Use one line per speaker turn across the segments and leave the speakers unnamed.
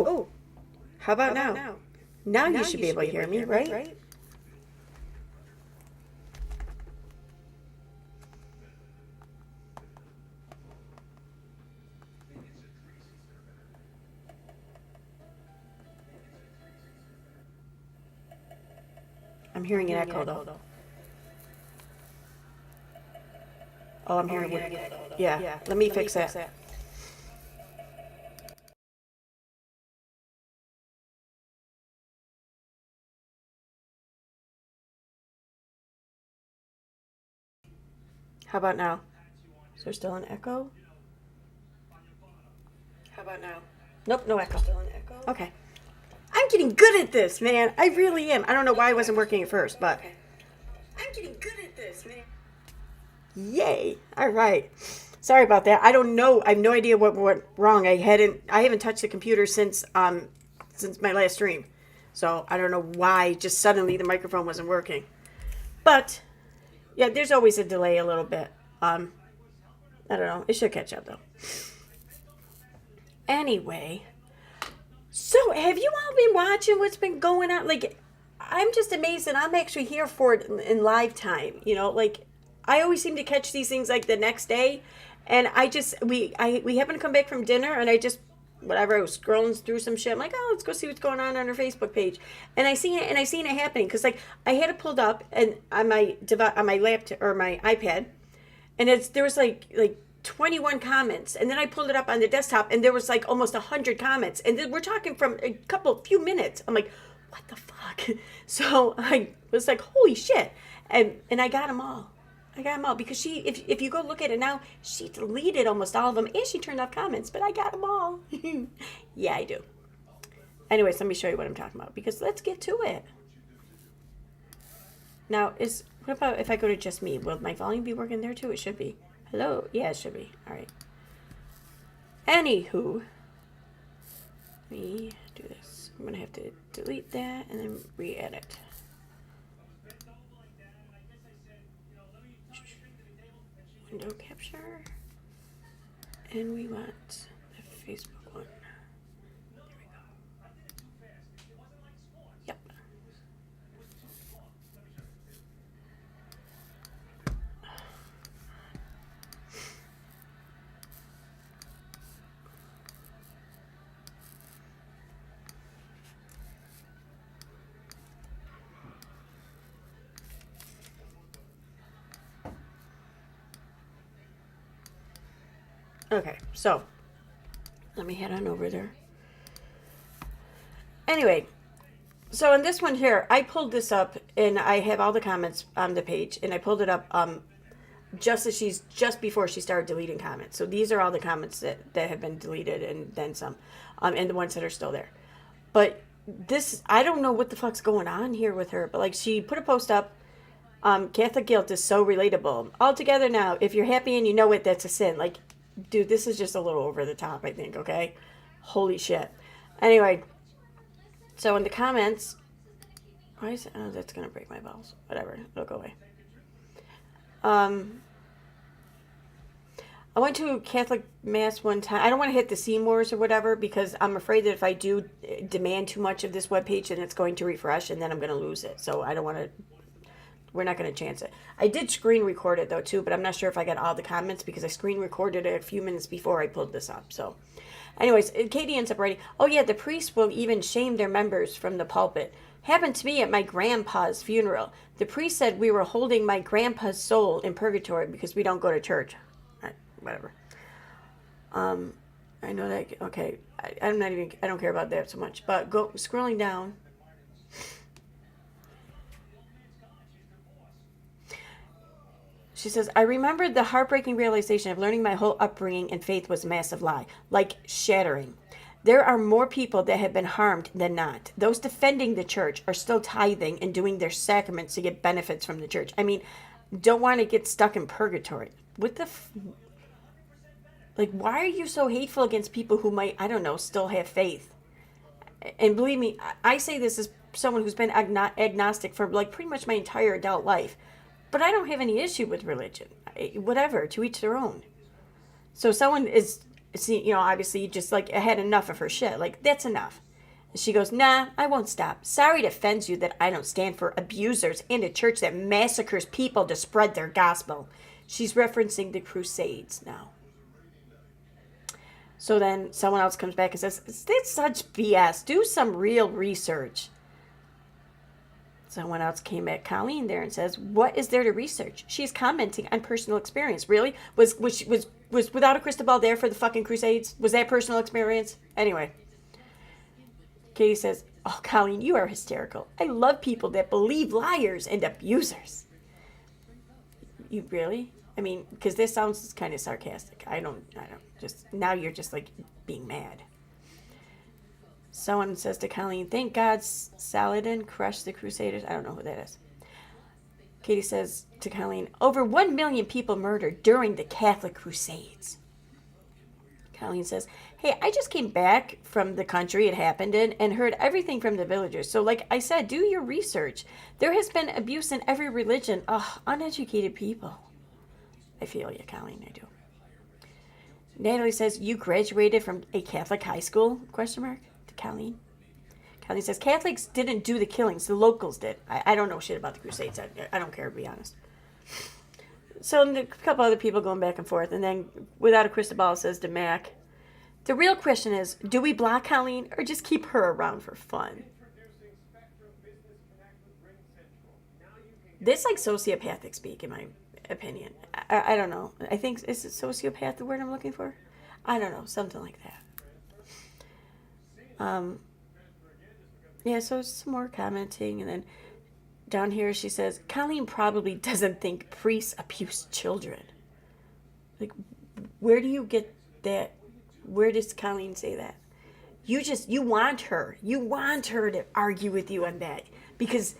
Oh, how about now? Now you should be able to hear me, right? I'm hearing an echo, though. Oh, I'm hearing it. Yeah, let me fix that. How about now? Is there still an echo? How about now? Nope, no echo. Still an echo? Okay. I'm getting good at this, man. I really am. I don't know why I wasn't working at first, but I'm getting good at this, man. Yay! All right. Sorry about that. I don't know. I have no idea what went wrong. I haven't touched the computer since my last stream, so I don't know why. Just suddenly the microphone wasn't working. But yeah, there's always a delay a little bit. I don't know. It should catch up though. Anyway, so have you all been watching what's been going on? Like, I'm just amazed that I'm actually here for it in live time. You know, like I always seem to catch these things like the next day, and we happen to come back from dinner, and I just whatever I was scrolling through some shit. I'm like, oh, let's go see what's going on her Facebook page, and I seen it happening because like I had it pulled up and on my laptop or my iPad, and there was like 21 comments, and then I pulled it up on the desktop and there was like almost 100 comments, and then we're talking from a few minutes. I'm like, what the fuck? So I was like, holy shit, and I got them all. Because if you go look at it now, she deleted almost all of them and she turned off comments, but I got them all. Yeah, I do. Anyways, let me show you what I'm talking about, because let's get to it. Now, what about if I go to just me? Will my volume be working there too? It should be. Hello? Yeah, it should be. All right. Anywho, let me do this. I'm going to have to delete that and then re-edit. Window capture. And we want the Facebook one. There we go. Yep. Okay, so let me head on over there. Anyway, so in this one here, I pulled this up and I have all the comments on the page, and I pulled it up just before she started deleting comments. So these are all the comments that have been deleted and then some, and the ones that are still there. But this, I don't know what the fuck's going on here with her, but like she put a post up. Catholic guilt is so relatable. All together now, if you're happy and you know it, that's a sin. Like, dude, this is just a little over the top, I think, okay? Holy shit. Anyway, so in the comments, why is it? Oh, that's going to break my balls. Whatever, it'll go away. I went to Catholic Mass one time. I don't want to hit the Seymours or whatever, because I'm afraid that if I do demand too much of this webpage, then it's going to refresh, and then I'm going to lose it. So I don't want to. We're not going to chance it. I did screen record it, though, too, but I'm not sure if I got all the comments because I screen recorded it a few minutes before I pulled this up. So, anyways, Katie ends up writing, oh, yeah, the priests will even shame their members from the pulpit. Happened to me at my grandpa's funeral. The priest said we were holding my grandpa's soul in purgatory because we don't go to church. Whatever. I know that, okay, I don't care about that so much, but scrolling down. She says, I remembered the heartbreaking realization of learning my whole upbringing and faith was a massive lie, like shattering. There are more people that have been harmed than not. Those defending the church are still tithing and doing their sacraments to get benefits from the church. I mean, don't want to get stuck in purgatory. What the like, why are you so hateful against people who might, I don't know, still have faith? And believe me, I say this as someone who's been agnostic for like pretty much my entire adult life. But I don't have any issue with religion. Whatever, to each their own. So someone is See, obviously just like had enough of her shit. Like, that's enough. And she goes, nah, I won't stop. Sorry it offends you that I don't stand for abusers and a church that massacres people to spread their gospel. She's referencing the Crusades now. So then someone else comes back and says, that's such BS. Do some real research. Someone else came at Colleen there and says, what is there to research? She's commenting on personal experience. Really? Was Without a Crystal Ball there for the fucking Crusades? Was that personal experience? Anyway. Katie says, oh, Colleen, you are hysterical. I love people that believe liars and abusers. You really? I mean, because this sounds kind of sarcastic. I don't, just, now you're just like being mad. Someone says to Colleen, thank God Saladin crushed the Crusaders. I don't know who that is. Katie says to Colleen, over 1 million people murdered during the Catholic Crusades. Colleen says, hey, I just came back from the country it happened in and heard everything from the villagers. So like I said, do your research. There has been abuse in every religion. Ugh, uneducated people. I feel you, Colleen, I do. Natalie says, you graduated from a Catholic high school? ? To Colleen. Colleen says, Catholics didn't do the killings. The locals did. I don't know shit about the Crusades. I don't care, to be honest. So a couple other people going back and forth. And then Without a Crystal Ball says to Mac, the real question is, do we block Colleen or just keep her around for fun? This like sociopathic speak, in my opinion. I don't know. I think, is it sociopath the word I'm looking for? I don't know. Something like that. Yeah, so some more commenting. And then down here she says, Colleen probably doesn't think priests abuse children. Like, where do you get that? Where does Colleen say that? You want her. You want her to argue with you on that. Because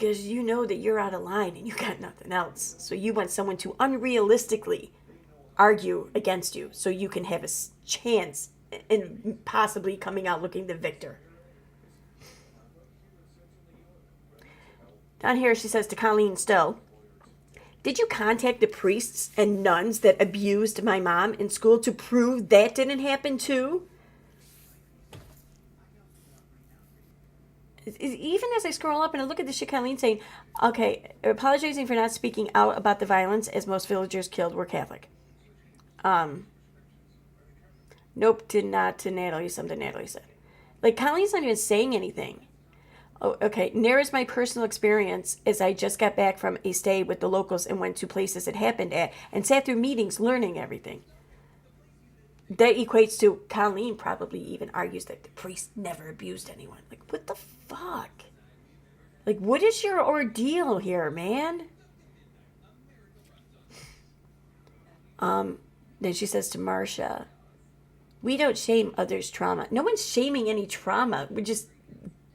you know that you're out of line and you got nothing else. So you want someone to unrealistically argue against you so you can have a chance in possibly coming out looking the victor. Down here she says to Colleen still, did you contact the priests and nuns that abused my mom in school to prove that didn't happen too? Even as I scroll up and I look at this shit, Colleen saying, okay, apologizing for not speaking out about the violence as most villagers killed were Catholic. Nope, did not to Natalie, something Natalie said. Like, Colleen's not even saying anything. Oh, okay, narrows my personal experience as I just got back from a stay with the locals and went to places it happened at and sat through meetings learning everything. That equates to Colleen probably even argues that the priest never abused anyone. Like, what the fuck? Like, what is your ordeal here, man? Then she says to Marcia, we don't shame others' trauma. No one's shaming any trauma. We just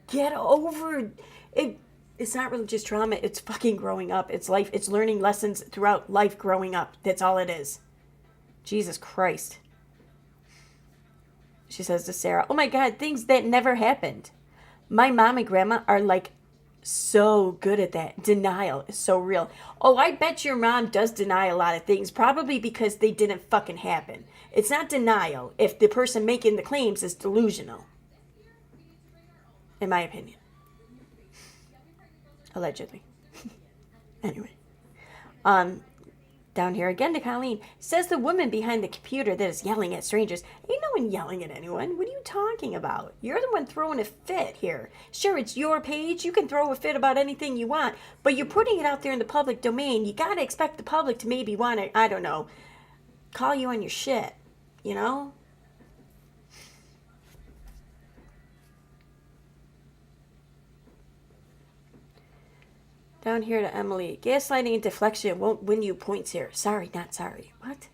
get over it. It's not religious trauma. It's fucking growing up. It's life. It's learning lessons throughout life growing up. That's all it is. Jesus Christ. She says to Sarah, oh my God, things that never happened. My mom and grandma are like so good at that. Denial is so real. Oh, I bet your mom does deny a lot of things, probably because they didn't fucking happen. It's not denial if the person making the claims is delusional. In my opinion. Allegedly. Anyway. Down here again to Colleen. Says the woman behind the computer that is yelling at strangers. Ain't no one yelling at anyone. What are you talking about? You're the one throwing a fit here. Sure, it's your page. You can throw a fit about anything you want. But you're putting it out there in the public domain. You got to expect the public to maybe want to, I don't know, call you on your shit. You know? Down here to Emily. Gaslighting and deflection won't win you points here. Sorry, not sorry. What?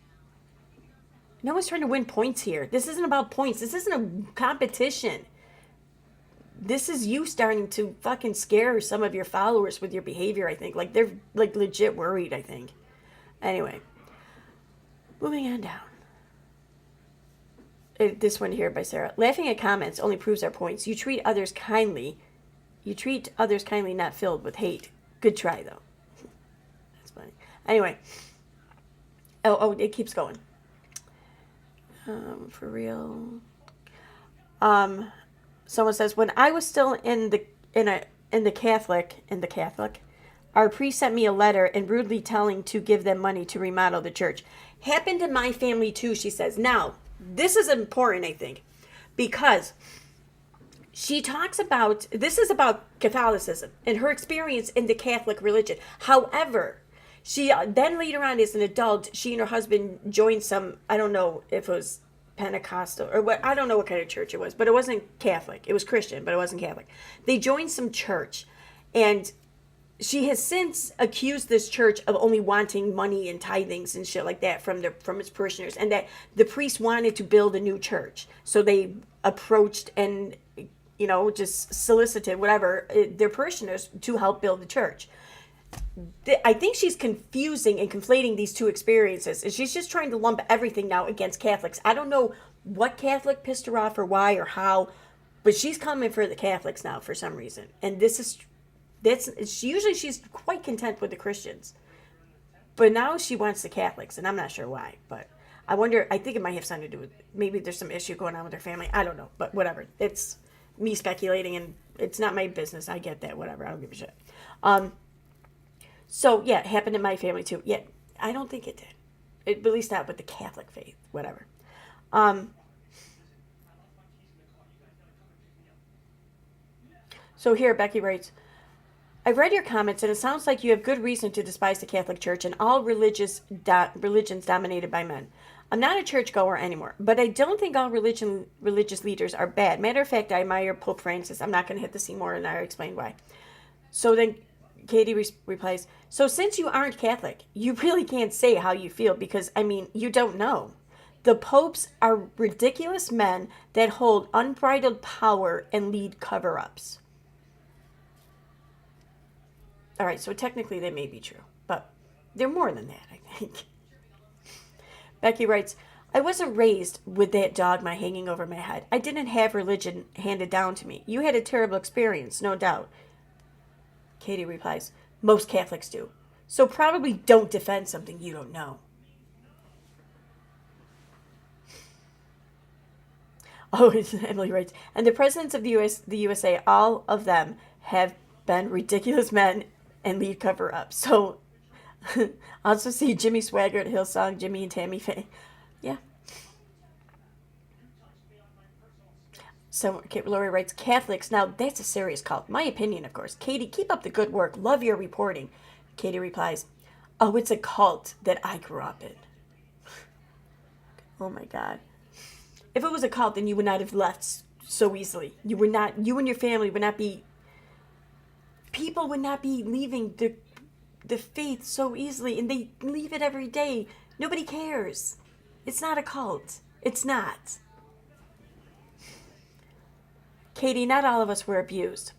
No one's trying to win points here. This isn't about points. This isn't a competition. This is you starting to fucking scare some of your followers with your behavior, I think. Like, they're like legit worried, I think. Anyway. Moving on down. This one here by Sarah. Laughing at comments only proves our points. You treat others kindly. You treat others kindly, not filled with hate. Good try, though. That's funny. Anyway. Oh, it keeps going. For real. Someone says, when I was still in the Catholic, our priest sent me a letter and rudely telling to give them money to remodel the church. Happened in my family too, she says. Now, this is important, I think, because she talks about, this is about Catholicism and her experience in the Catholic religion. However, she then later on as an adult, she and her husband joined some, I don't know if it was Pentecostal or what, I don't know what kind of church it was, but it wasn't Catholic. It was Christian, but it wasn't Catholic. They joined some church, and she has since accused this church of only wanting money and tithings and shit like that from its parishioners, and that the priest wanted to build a new church, so they approached and just solicited whatever their parishioners to help build the church. I think she's confusing and conflating these two experiences, and she's just trying to lump everything now against Catholics. I don't know what Catholic pissed her off or why or how, but she's coming for the Catholics now for some reason, and usually she's quite content with the Christians, but now she wants the Catholics, and I'm not sure why. But I think it might have something to do with, maybe there's some issue going on with her family. I don't know, but whatever. It's me speculating, and it's not my business. I get that. Whatever. I don't give a shit. So yeah, it happened in my family too. Yeah, I don't think it did. At least not with the Catholic faith. Whatever. So here, Becky writes, I've read your comments, and it sounds like you have good reason to despise the Catholic Church and all religions dominated by men. I'm not a churchgoer anymore, but I don't think all religious leaders are bad. Matter of fact, I admire Pope Francis. I'm not going to hit the scene more, and I'll explain why. So then Katie replies, so since you aren't Catholic, you really can't say how you feel because, you don't know. The popes are ridiculous men that hold unbridled power and lead cover-ups. All right, so technically they may be true, but they're more than that, I think. Becky writes, I wasn't raised with that dogma hanging over my head. I didn't have religion handed down to me. You had a terrible experience, no doubt. Katie replies, most Catholics do. So probably don't defend something you don't know. Oh, Emily writes, and the presidents of the USA, all of them have been ridiculous men and lead cover-up. So also see Jimmy Swaggart, Hillsong, Jimmy and Tammy Faye. Yeah. So Lori writes, Catholics, now that's a serious cult. My opinion, of course. Katie, keep up the good work. Love your reporting. Katie replies, oh, it's a cult that I grew up in. Oh my God. If it was a cult, then you would not have left so easily. You and your family would not be, people would not be leaving the faith so easily, and they leave it every day. Nobody cares. It's not a cult. It's not. Katie, not all of us were abused.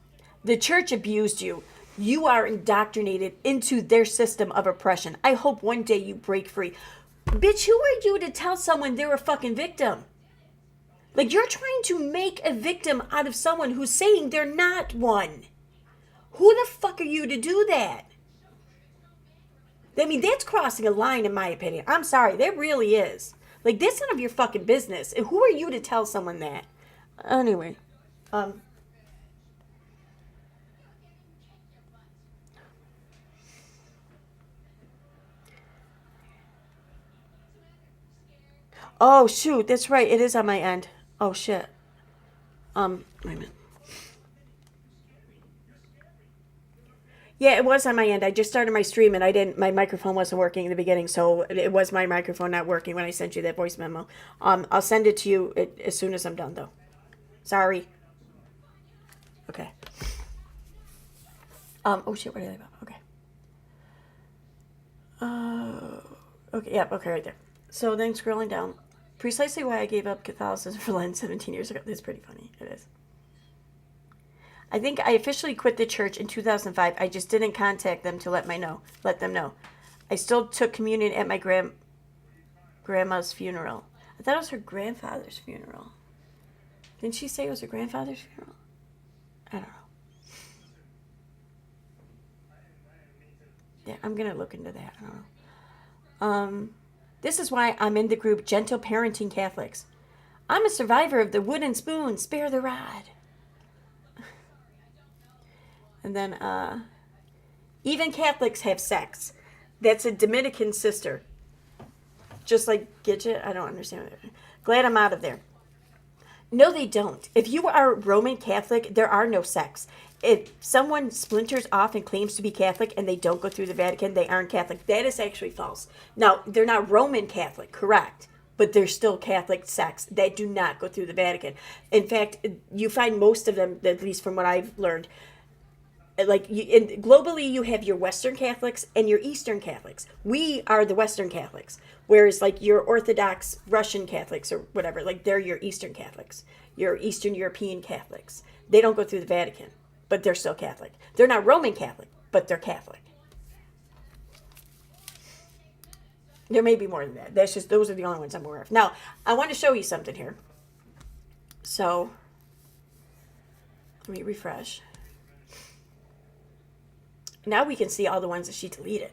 The church abused you. You are indoctrinated into their system of oppression. I hope one day you break free. Bitch, who are you to tell someone they're a fucking victim? Like, you're trying to make a victim out of someone who's saying they're not one. Who the fuck are you to do that? That's crossing a line in my opinion. I'm sorry, that really is. Like, that's none of your fucking business. And who are you to tell someone that? Anyway. Oh, shoot, that's right. It is on my end. Oh, shit. Wait a minute. Yeah, it was on my end. I just started my stream and my microphone wasn't working in the beginning, so it was my microphone not working when I sent you that voice memo. I'll send it to you as soon as I'm done, though. Sorry. Okay. Oh shit, what did I about? Okay. Okay, yeah, okay, right there. So then scrolling down. Precisely why I gave up Catholicism for Lent 17 years ago. That's pretty funny. It is. I think I officially quit the church in 2005. I just didn't contact them to let them know. I still took communion at my grandma's funeral. I thought it was her grandfather's funeral. Didn't she say it was her grandfather's funeral? I don't know. Yeah, I'm gonna look into that. I don't know. This is why I'm in the group Gentle Parenting Catholics. I'm a survivor of the wooden spoon, spare the rod. And then, even Catholics have sex. That's a Dominican sister. Just like Gidget, I don't understand. Glad I'm out of there. No, they don't. If you are Roman Catholic, there are no sects. If someone splinters off and claims to be Catholic and they don't go through the Vatican, they aren't Catholic. That is actually false. Now, they're not Roman Catholic, correct, but they're still Catholic sects that do not go through the Vatican. In fact, you find most of them, at least from what I've learned, globally you have your Western Catholics and your Eastern Catholics. We are the Western Catholics, whereas like your Orthodox Russian Catholics or whatever, like they're your Eastern Catholics, your Eastern European Catholics. They don't go through the Vatican, but they're still Catholic. They're not Roman Catholic, but they're Catholic. There may be more than that. Those are the only ones I'm aware of. Now, I want to show you something here. So, let me refresh. Now we can see all the ones that she deleted.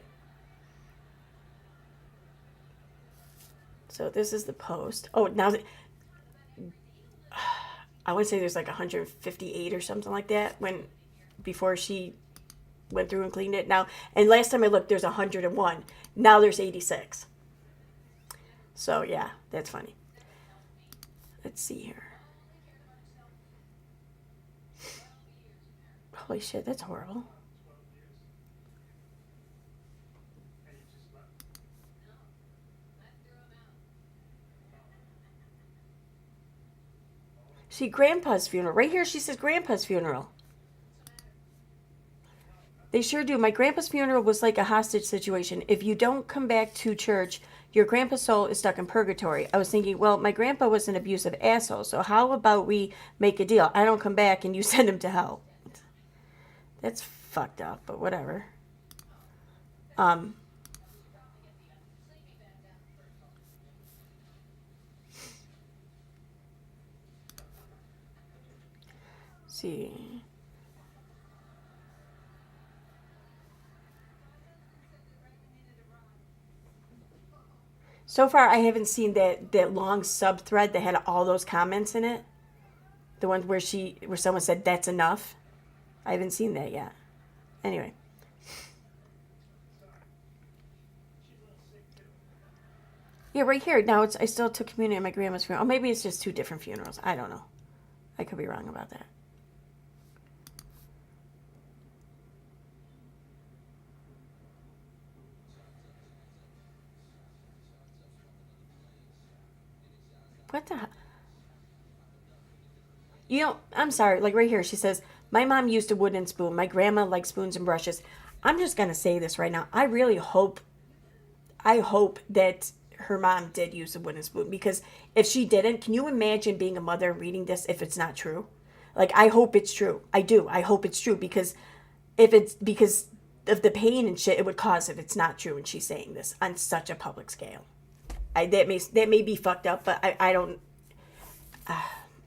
So this is the post. Oh, now I would say there's like 158 or something like that before she went through and cleaned it. Now, and last time I looked, there's 101. Now there's 86. So yeah, that's funny. Let's see here. Holy shit, that's horrible. See, Grandpa's funeral. Right here she says Grandpa's funeral. They sure do. My grandpa's funeral was like a hostage situation. If you don't come back to church, your grandpa's soul is stuck in purgatory. I was thinking, well, my grandpa was an abusive asshole, so how about we make a deal? I don't come back and you send him to hell. That's fucked up, but whatever. See. So far, I haven't seen that long sub thread that had all those comments in it. The one where someone said that's enough. I haven't seen that yet. Anyway. Yeah, right here. Now I still took communion at my grandma's funeral. Oh, maybe it's just two different funerals. I don't know. I could be wrong about that. What the hell? I'm sorry. Like right here, she says, my mom used a wooden spoon. My grandma liked spoons and brushes. I'm just going to say this right now. I hope that her mom did use a wooden spoon, because if she didn't, can you imagine being a mother and reading this if it's not true? Like, I hope it's true. I do. I hope it's true, because because of the pain and shit it would cause if it's not true and she's saying this on such a public scale. That may be fucked up, but I don't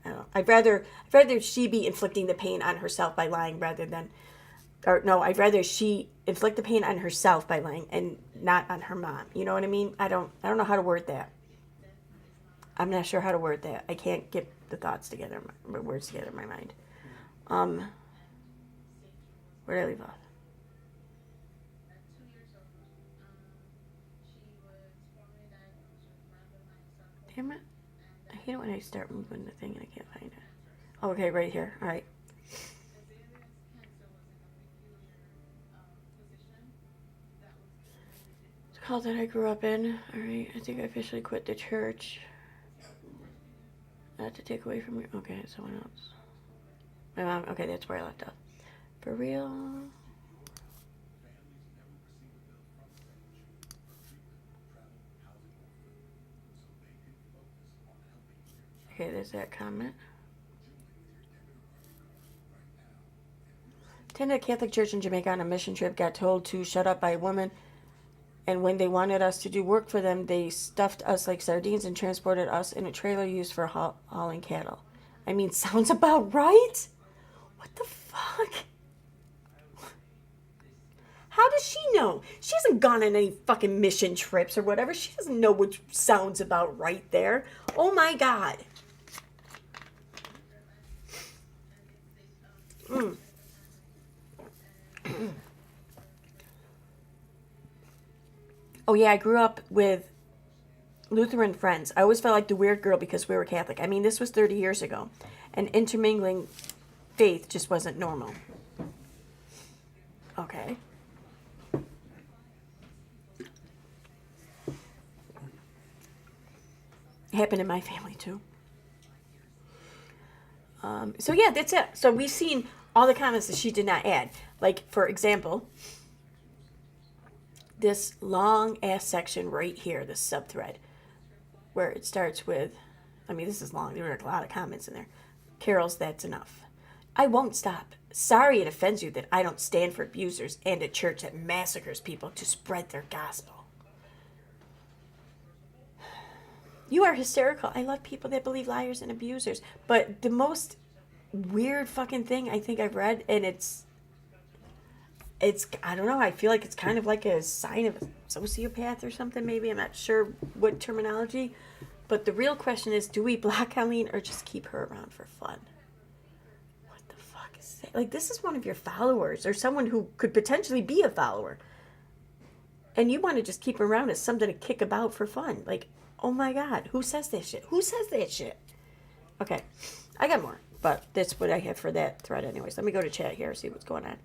know. I'd rather she be inflicting the pain on herself by lying I'd rather she inflict the pain on herself by lying and not on her mom. You know what I mean? I don't know how to word that. I'm not sure how to word that. I can't get the thoughts together, my words together in my mind. Where did I leave off? Damn it. I hate it when I start moving the thing and I can't find it. Okay, right here. All right. It's a cult that I grew up in. All right. I think I officially quit the church. Not to take away from you. Okay, someone else. My mom. Okay, that's where I left off. For real. Okay, there's that comment. Attended a Catholic church in Jamaica on a mission trip. Got told to shut up by a woman. And when they wanted us to do work for them, they stuffed us like sardines and transported us in a trailer used for hauling cattle. I mean, sounds about right? What the fuck? How does she know? She hasn't gone on any fucking mission trips or whatever. She doesn't know what sounds about right there. Oh my God. Oh yeah, I grew up with Lutheran friends. I always felt like the weird girl because we were Catholic. I mean, this was 30 years ago. And intermingling faith just wasn't normal. Okay. It happened in my family too. So yeah, that's it. So we've seen all the comments that she did not add. Like, for example, this long ass section right here, this subthread, where it starts with, I mean, this is long. There were a lot of comments in there. Carol's, that's enough. I won't stop. Sorry it offends you that I don't stand for abusers and a church that massacres people to spread their gospel. You are hysterical. I love people that believe liars and abusers. But the most weird fucking thing I think I've read, and it's I don't know, I feel like it's kind of like a sign of a sociopath or something, maybe. I'm not sure what terminology. But the real question is, do we block Colleen or just keep her around for fun? What the fuck is that? Like, this is one of your followers or someone who could potentially be a follower. And you want to just keep her around as something to kick about for fun. Like, oh my God, who says that shit? Who says that shit? Okay, I got more, but that's what I have for that thread anyways. Let me go to chat here, see what's going on.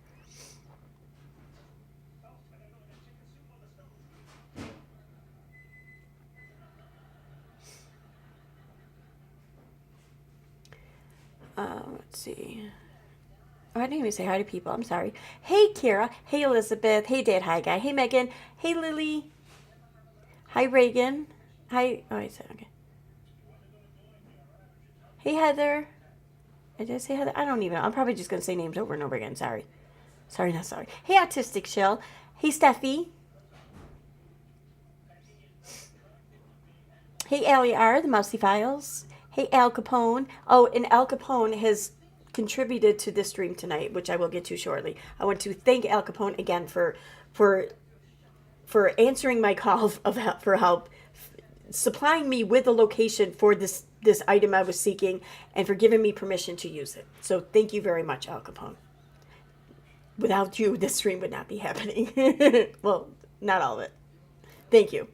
Let's see. Oh, I didn't even say hi to people. I'm sorry. Hey, Kara. Hey, Elizabeth. Hey, Dad. Hi, Guy. Hey, Megan. Hey, Lily. Hi, Reagan. Hi. Oh, I said, okay. Hey, Heather. Did I say Heather? I don't even know. I'm probably just going to say names over and over again. Sorry. Sorry, not sorry. Hey, Autistic Shell. Hey, Steffi. Hey, Allie R., the Mousy Files. Hey, Al Capone. Oh, and Al Capone has contributed to this stream tonight, which I will get to shortly. I want to thank Al Capone again for answering my call for help, supplying me with the location for this item I was seeking, and for giving me permission to use it. So thank you very much, Al Capone. Without you, this stream would not be happening. Well, not all of it. Thank you.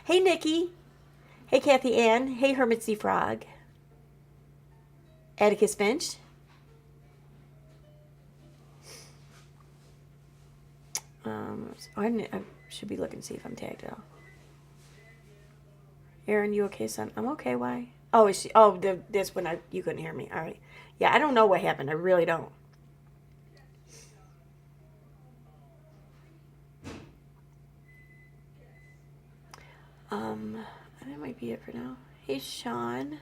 Hey, Nikki. Hey, Kathy Ann. Hey, Hermit Sea Frog. Atticus Finch. I should be looking to see if I'm tagged at all. Aaron, you okay, son? I'm okay. Why? Oh, is she? Oh, this when you couldn't hear me. All right. Yeah, I don't know what happened. I really don't. That might be it for now. Hey, Sean.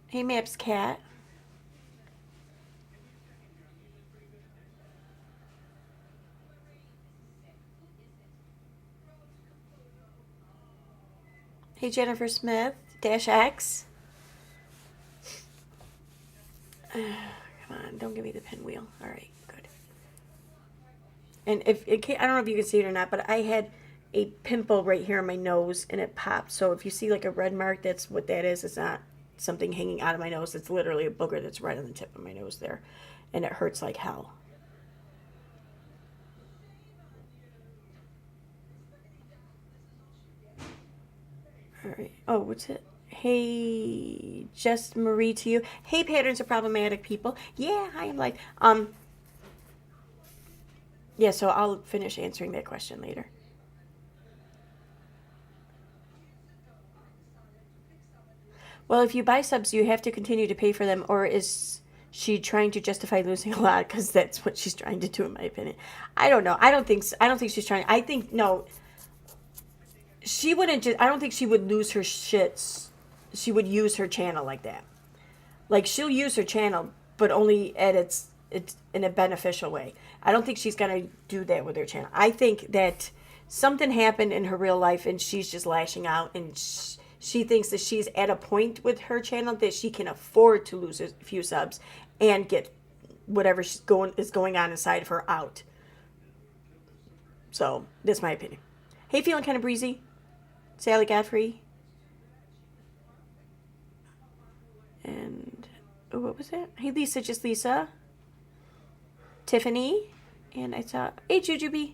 Hey, Maps Cat. Hey, Jennifer Smith. Dash X. Come on, don't give me the pinwheel. All right, good. And I don't know if you can see it or not, but I had a pimple right here on my nose, and it popped. So if you see like a red mark, that's what that is. It's not something hanging out of my nose. It's literally a booger that's right on the tip of my nose there, and it hurts like hell. All right. Oh, what's it? Hey, just Marie to you. Hey, patterns are problematic people. Yeah, I am like, yeah, so I'll finish answering that question later. Well, if you buy subs, you have to continue to pay for them, or is she trying to justify losing a lot? Because that's what she's trying to do, in my opinion. I don't know. I don't think she's trying. I think, no, she wouldn't just, I don't think she would lose her shits. She would use her channel like that. Like, she'll use her channel, but only at it's in a beneficial way. I don't think she's going to do that with her channel. I think that something happened in her real life, and she's just lashing out, and she thinks that she's at a point with her channel that she can afford to lose a few subs and get whatever is going on inside of her out. So, that's my opinion. Hey, feeling kind of breezy? Sally Godfrey. And, oh, what was that? Hey, Lisa, just Lisa. Tiffany. And I saw, hey, Jujubee.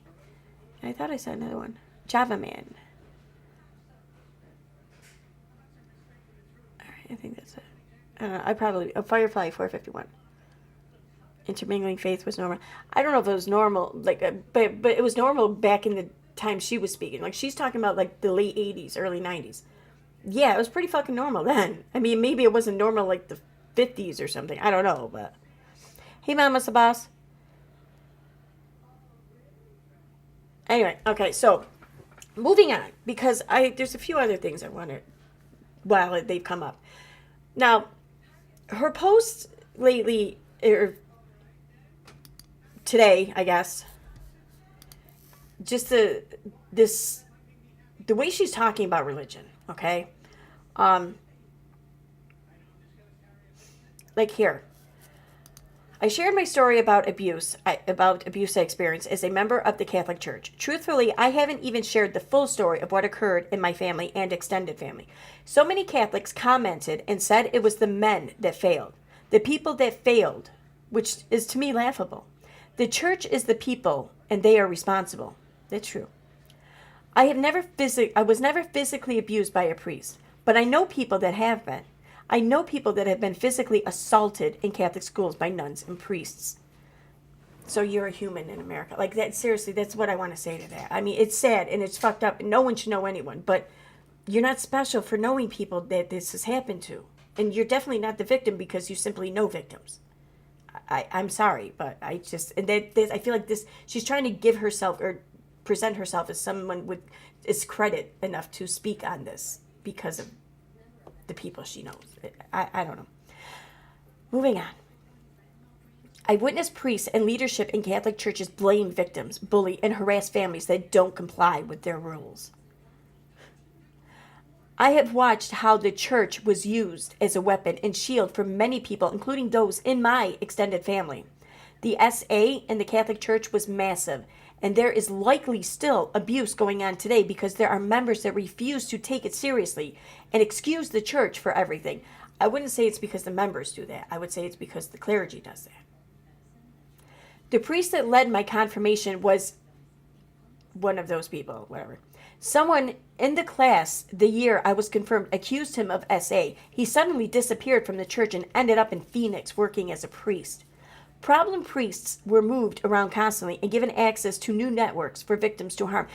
I thought I saw another one. Java Man. All right, I think that's it. I don't know. Firefly 451. Intermingling faith was normal. I don't know if it was normal, but it was normal back in the time she was speaking. Like, she's talking about, like, the late 80s, early 90s. Yeah, it was pretty fucking normal then. I mean, maybe it wasn't normal like the 50s or something. I don't know, but... Hey, Mama Sabas. Anyway, okay, so moving on, because there's a few other things I wanted while they've come up. Now, her posts lately, or today, I guess, just the way she's talking about religion, okay? Like here. I shared my story about abuse I experienced as a member of the Catholic Church. Truthfully, I haven't even shared the full story of what occurred in my family and extended family. So many Catholics commented and said it was the men that failed. The people that failed, which is to me laughable. The church is the people and they are responsible. That's true. I was never physically abused by a priest, but I know people that have been. I know people that have been physically assaulted in Catholic schools by nuns and priests. So you're a human in America. Like, that, seriously, that's what I want to say to that. I mean, it's sad and it's fucked up and no one should know anyone, but you're not special for knowing people that this has happened to. And you're definitely not the victim because you simply know victims. I'm sorry, but I just, and I feel like this, she's trying to give herself or present herself as someone with is credit enough to speak on this because of the people she knows. I don't know. Moving on. I witnessed priests and leadership in Catholic churches blame victims, bully, and harass families that don't comply with their rules. I have watched how the church was used as a weapon and shield for many people, including those in my extended family. The SA in the Catholic Church was massive, and there is likely still abuse going on today because there are members that refuse to take it seriously and excuse the church for everything. I wouldn't say it's because the members do that. I would say it's because the clergy does that. The priest that led my confirmation was one of those people, whatever. Someone in the class the year I was confirmed accused him of SA. He suddenly disappeared from the church and ended up in Phoenix working as a priest. Problem priests were moved around constantly and given access to new networks for victims to harm.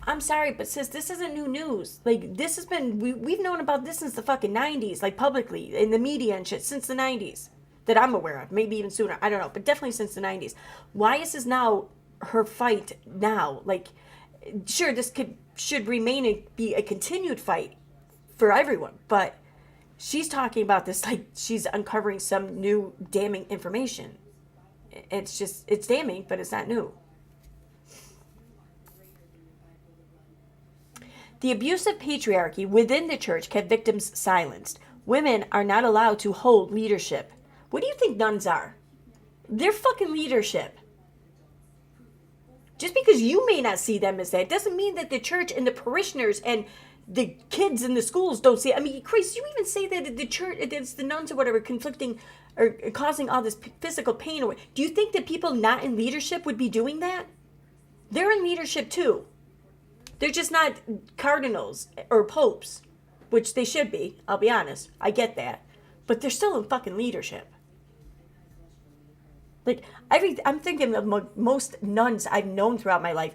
I'm sorry, but sis, this isn't new news. Like, this has been, we've known about this since the fucking 90s, like publicly, in the media and shit, since the 90s, that I'm aware of. Maybe even sooner, I don't know, but definitely since the 90s. Why is this now her fight now? Like, sure, this should remain and be a continued fight for everyone, but she's talking about this like she's uncovering some new damning information. It's damning, but it's not new. The abusive patriarchy within the church kept victims silenced. Women are not allowed to hold leadership. What do you think nuns are? They're fucking leadership. Just because you may not see them as that doesn't mean that the church and the parishioners and the kids in the schools don't see it. I mean, Chris, you even say that the church, it's the nuns or whatever, conflicting or causing all this physical pain. Do you think that people not in leadership would be doing that? They're in leadership too. They're just not cardinals or popes, which they should be. I'll be honest. I get that. But they're still in fucking leadership. Like, I'm thinking of most nuns I've known throughout my life.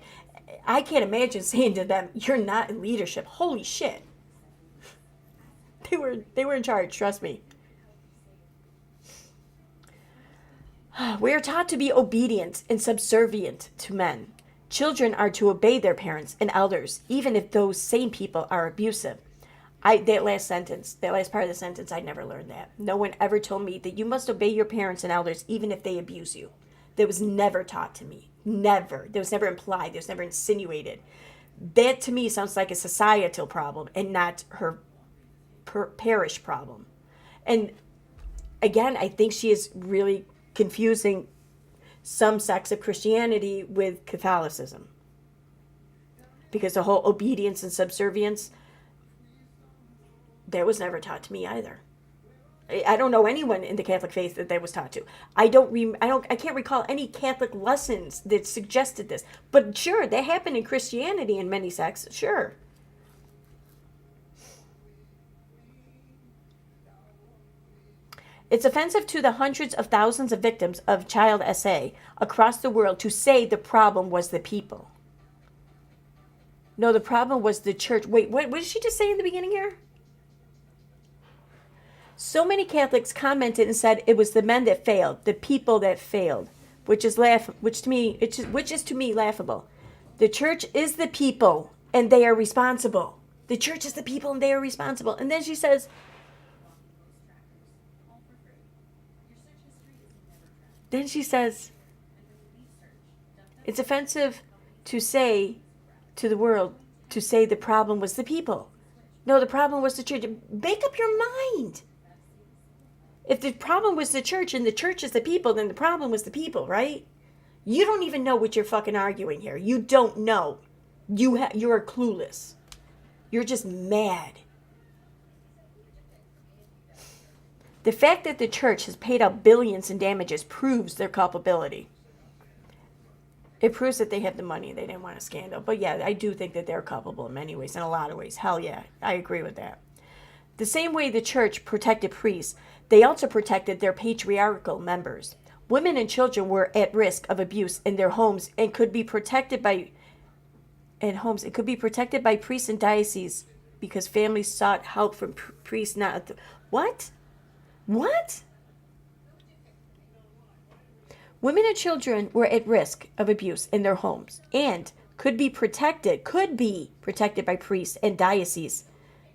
I can't imagine saying to them, you're not in leadership. Holy shit. They were in charge, trust me. We are taught to be obedient and subservient to men. Children are to obey their parents and elders, even if those same people are abusive. That last part of the sentence, I never learned that. No one ever told me that you must obey your parents and elders, even if they abuse you. That was never taught to me. Never. That was never implied. That was never insinuated. That, to me, sounds like a societal problem and not her parish problem. And again, I think she is really confusing some sects of Christianity with Catholicism. Because the whole obedience and subservience, that was never taught to me either. I don't know anyone in the Catholic faith that was taught to. I can't recall any Catholic lessons that suggested this. But sure, that happened in Christianity in many sects, sure. It's offensive to the hundreds of thousands of victims of child SA across the world to say the problem was the people. No, the problem was the church. Wait, what did she just say in the beginning here? So many Catholics commented and said it was the men that failed, the people that failed, which is to me laughable. The church is the people and they are responsible. The church is the people and they are responsible. And then she says, it's offensive to say to the world, to say the problem was the people. No, the problem was the church. Make up your mind. If the problem was the church and the church is the people, then the problem was the people, right? You don't even know what you're fucking arguing here. You don't know. You're clueless. You're just mad. The fact that the church has paid out billions in damages proves their culpability. It proves that they have the money. They didn't want a scandal. But yeah, I do think that they're culpable in many ways, in a lot of ways. Hell yeah, I agree with that. The same way the church protected priests, they also protected their patriarchal members. Women and children were at risk of abuse in their homes and could be protected by priests and dioceses because families sought help from priests. What? Women and children were at risk of abuse in their homes and could be protected by priests and dioceses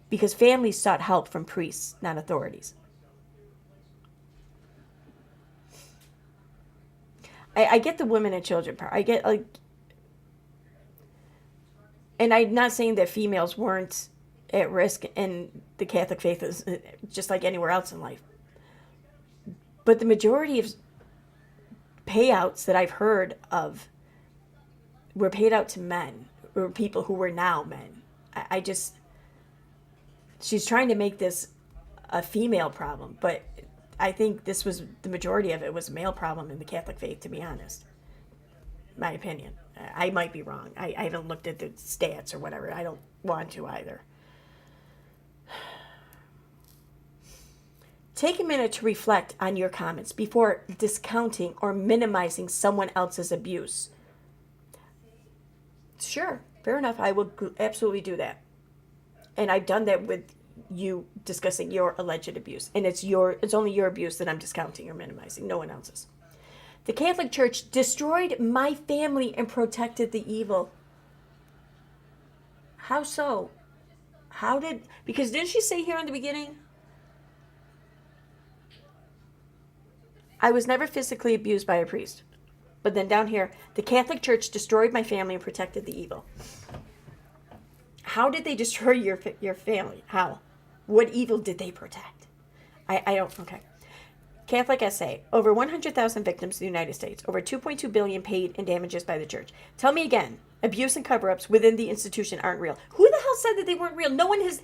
because families sought help from priests, not authorities. I get the women and children part. I get, and I'm not saying that females weren't at risk in the Catholic faith, is just like anywhere else in life. But the majority of payouts that I've heard of were paid out to men, or people who were now men. She's trying to make this a female problem, but I think the majority of it was a male problem in the Catholic faith, to be honest. My opinion. I might be wrong. I haven't looked at the stats or whatever. I don't want to either. Take a minute to reflect on your comments before discounting or minimizing someone else's abuse. Sure, fair enough. I will absolutely do that. And I've done that with you discussing your alleged abuse. And it's only your abuse that I'm discounting or minimizing, no one else's. The Catholic Church destroyed my family and protected the evil. How so? Because didn't she say here in the beginning? I was never physically abused by a priest. But then down here, the Catholic Church destroyed my family and protected the evil. How did they destroy your family? How? What evil did they protect? I don't, okay. Catholic SA, over 100,000 victims in the United States, over $2.2 billion paid in damages by the church. Tell me again, abuse and cover-ups within the institution aren't real. Who the hell said that they weren't real? No one has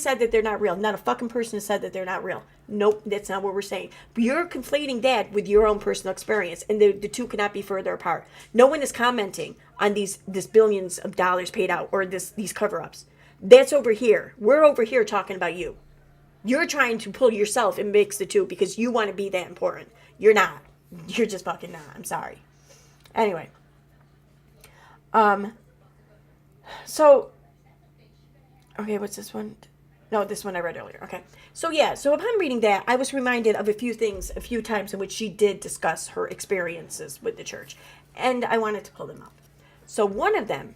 said that they're not real. Not a fucking person has said that they're not real. Nope, that's not what we're saying. But you're conflating that with your own personal experience, and the two cannot be further apart. No one is commenting on this billions of dollars paid out or these cover-ups. That's over here. We're over here talking about you. You're trying to pull yourself and mix the two because you want to be that important. You're not. You're just fucking not. I'm sorry. Anyway. So, okay, what's this one? No, this one I read earlier. Okay. So upon reading that, I was reminded of a few times in which she did discuss her experiences with the church. And I wanted to pull them up. So one of them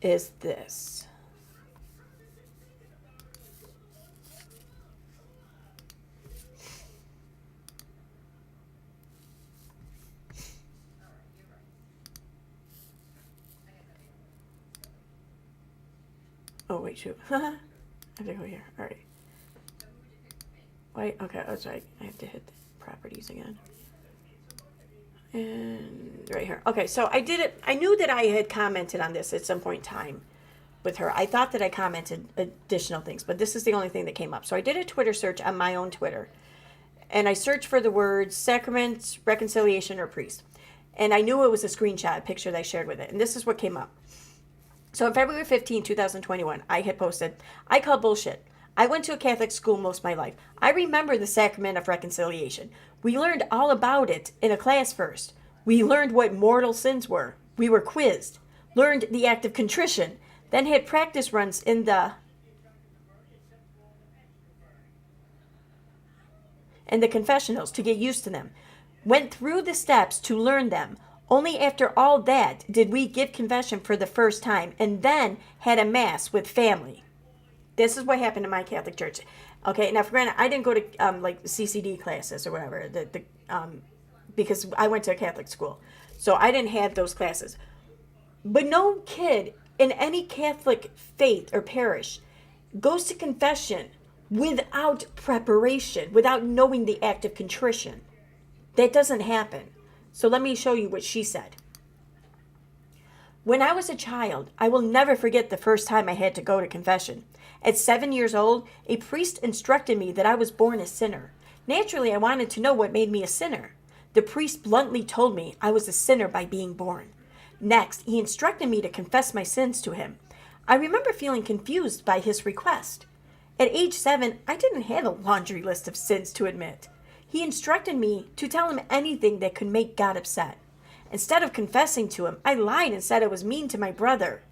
is this. Oh, wait, shoot. I have to go here. All right. Wait, okay, that's right. I have to hit the properties again. And right here. Okay, so I did it. I knew that I had commented on this at some point in time with her. I thought that I commented additional things, but this is the only thing that came up. So I did a Twitter search on my own Twitter, and I searched for the words sacrament, reconciliation, or priest. And I knew it was a screenshot, a picture that I shared with it. And this is what came up. So on February 15, 2021, I had posted, I call bullshit. I went to a Catholic school most of my life. I remember the sacrament of reconciliation. We learned all about it in a class first. We learned what mortal sins were. We were quizzed. Learned the act of contrition. Then had practice runs in the confessionals to get used to them. Went through the steps to learn them. Only after all that did we give confession for the first time, and then had a mass with family. This is what happened in my Catholic church. Okay, now for granted, I didn't go to like CCD classes or whatever, because I went to a Catholic school, so I didn't have those classes. But no kid in any Catholic faith or parish goes to confession without preparation, without knowing the act of contrition. That doesn't happen. So let me show you what she said. When I was a child, I will never forget the first time I had to go to confession. At 7 years old, a priest instructed me that I was born a sinner. Naturally, I wanted to know what made me a sinner. The priest bluntly told me I was a sinner by being born. Next, he instructed me to confess my sins to him. I remember feeling confused by his request. At age 7, I didn't have a laundry list of sins to admit. He instructed me to tell him anything that could make God upset. Instead of confessing to him, I lied and said I was mean to my brother.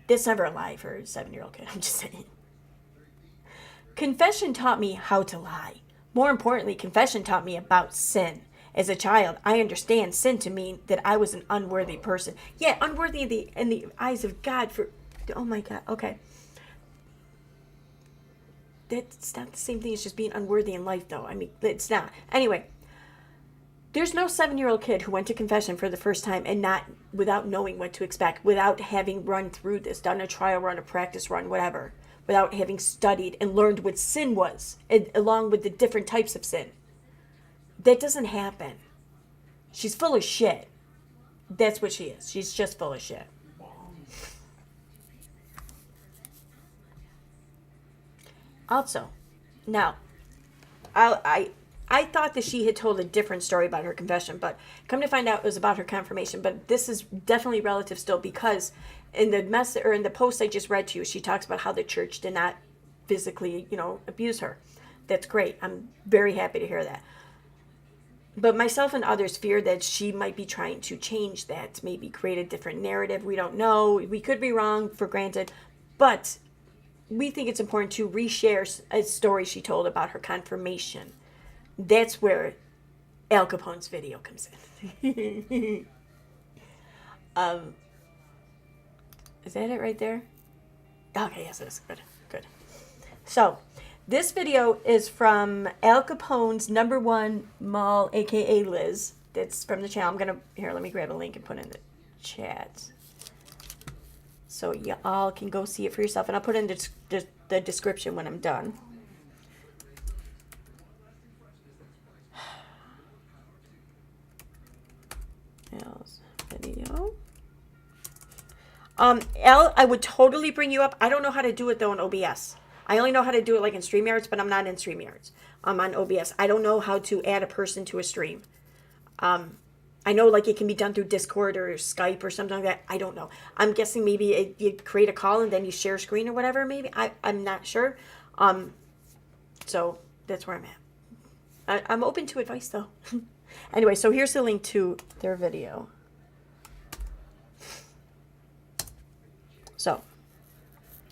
That's never a lie for a 7-year-old kid, I'm just saying. Confession taught me how to lie. More importantly, confession taught me about sin. As a child, I understand sin to mean that I was an unworthy person. Yeah, unworthy in the eyes of God for... Oh my God, okay. That's not the same thing as just being unworthy in life, though. I mean, it's not. Anyway, there's no 7-year-old kid who went to confession for the first time and not without knowing what to expect, without having run through this, done a trial run, a practice run, whatever, without having studied and learned what sin was, along with the different types of sin. That doesn't happen. She's full of shit. That's what she is. She's just full of shit. Also, now, I thought that she had told a different story about her confession, but come to find out it was about her confirmation. But this is definitely relative still, because in the post I just read to you, she talks about how the church did not physically, abuse her. That's great. I'm very happy to hear that. But myself and others fear that she might be trying to change that, maybe create a different narrative. We don't know. We could be wrong, for granted, but we think it's important to reshare a story she told about her confirmation. That's where Al Capone's video comes in. Is that it right there? Okay, yes, it is. Good. So, this video is from Al Capone's #1 mall, aka Liz. That's from the channel. Let me grab a link and put it in the chat, so you all can go see it for yourself. And I'll put in the description when I'm done. Al's video. Al, I would totally bring you up. I don't know how to do it though in OBS. I only know how to do it like in StreamYards, but I'm not in StreamYards. I'm on OBS. I don't know how to add a person to a stream. I know like it can be done through Discord or Skype or something like that. I don't know. I'm guessing maybe you create a call and then you share screen or whatever, maybe. I'm not sure. So that's where I'm at. I'm open to advice though. Anyway, so here's the link to their video. So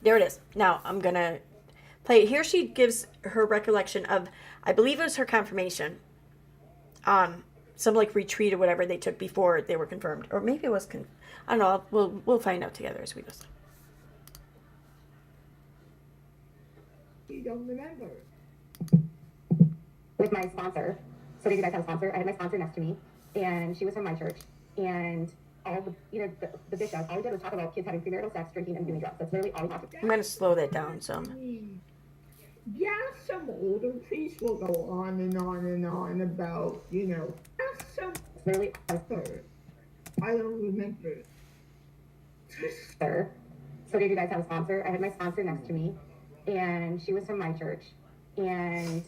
there it is. Now I'm going to play it. Here she gives her recollection of, I believe it was her confirmation. Some like retreat or whatever they took before they were confirmed, or maybe it was I don't know. We'll find out together as we go.
You don't remember. With my sponsor. So did you guys have a sponsor? I had my sponsor next to me, and she was from my church, and
all the bishop, all he did was talk about kids having premarital sex, drinking, and doing drugs. That's literally all he talked about.
I'm going to slow that down some.
Yeah, some older priests will go on and on and on about, some
Literally,
I don't remember.
sir. So did you guys have a sponsor? I had my sponsor next to me, and she was from my church, and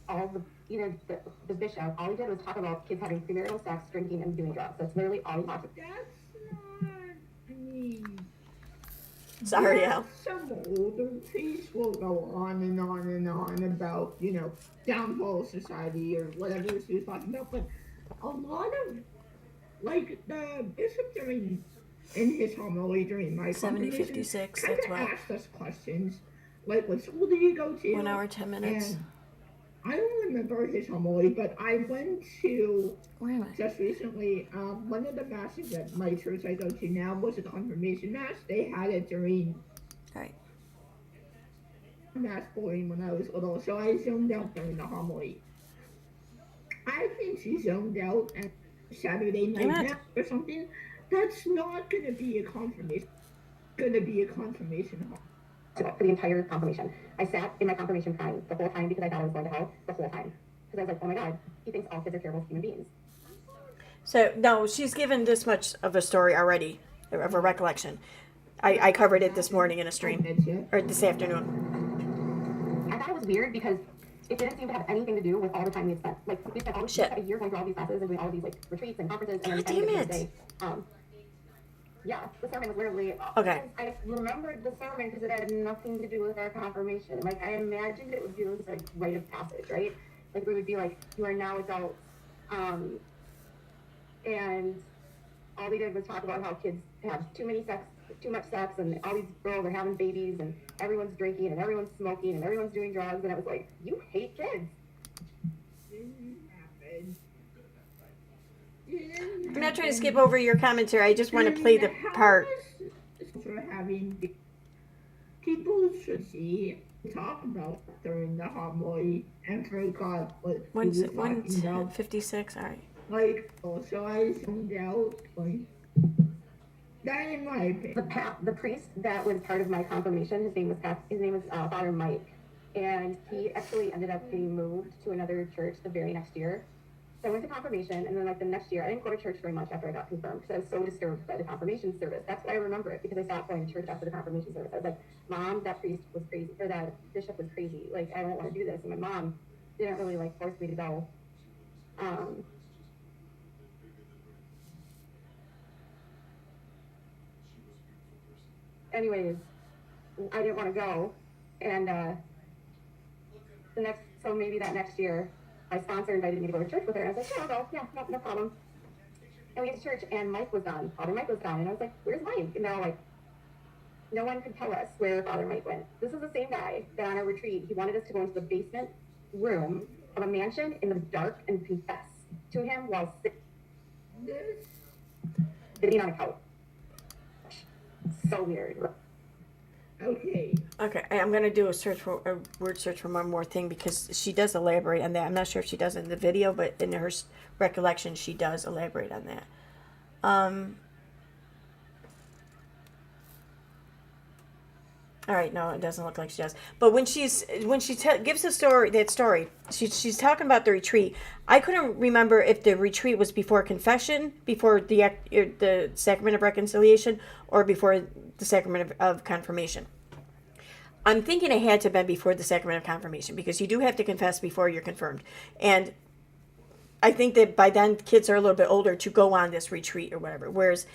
all the bishop, all he did was talk about kids having premarital sex, drinking, and doing drugs. That's literally all he talked about.
That's not, I mean...
Sorry,
yeah,
Al.
some older priests will go on and on and on about, downfall of society or whatever he was talking about, but a lot of, like, the bishop during, in his homily during my
70:56,
kind
that's
of
what.
asked us questions, like, what school did you go to?
1 hour, 10 minutes.
And I don't remember his homily, but I went to,
Where am I?
just recently, one of the masses at my church I go to now was a confirmation mass. They had it during
All right.
mass boarding when I was little, so I zoned out during the homily. I think she zoned out at Saturday night
Amen.
mass or something. That's not going to be a confirmation. Going to be a confirmation hall.
For the entire confirmation. I sat in my confirmation crying the whole time because I thought I was going to hell the whole time. Because I was like, oh my God, he thinks all kids are terrible human beings.
So, no, she's given this much of a story already, of a recollection. I covered it this morning in a stream, or this afternoon.
I thought it was weird because it didn't seem to have anything to do with all the time we had spent. Like, we spent all this a year going through all these classes and doing all these, like, retreats and conferences. And
God damn it.
Yeah, the sermon was literally...
Okay.
I remembered the sermon because it had nothing to do with our confirmation. Like, I imagined it would be this, like, rite of passage, right? Like, we would be like, you are now adults. And all they did was talk about how kids have too much sex, and all these girls are having babies, and everyone's drinking, and everyone's smoking, and everyone's doing drugs. And I was like, you hate kids.
I'm not trying to skip over your commentary. I just want to play the part.
For having people should see talk about during the homily and forgot what he was talking about.
56. All right.
Like, also I zoned out. Like, that in my opinion.
The priest that was part of my confirmation, his name was Father Mike, and he actually ended up getting moved to another church the very next year. So I went to confirmation, and then like the next year, I didn't go to church very much after I got confirmed because I was so disturbed by the confirmation service. That's why I remember it, because I stopped going to church after the confirmation service. I was like, Mom, that priest was crazy, or that bishop was crazy. Like, I don't want to do this. And my mom didn't really like force me to go. Anyways, I didn't want to go, and so maybe that next year, my sponsor invited me to go to church with her, and I was like, yeah, I'll go, yeah, no problem. And we get to church, and Mike was gone, Father Mike was gone, and I was like, where's Mike? And they're all like, no one could tell us where Father Mike went. This is the same guy that on a retreat, he wanted us to go into the basement room of a mansion in the dark and confess to him while sitting on a couch. So weird.
Okay.
Okay, I'm going to do a word search for one more thing, because she does elaborate on that. I'm not sure if she does it in the video, but in her recollection, she does elaborate on that. All right, no, it doesn't look like she does. But when she gives the story, she's talking about the retreat. I couldn't remember if the retreat was before confession, before the sacrament of reconciliation, or before the sacrament of confirmation. I'm thinking it had to have been before the sacrament of confirmation, because you do have to confess before you're confirmed. And I think that by then kids are a little bit older to go on this retreat or whatever. Whereas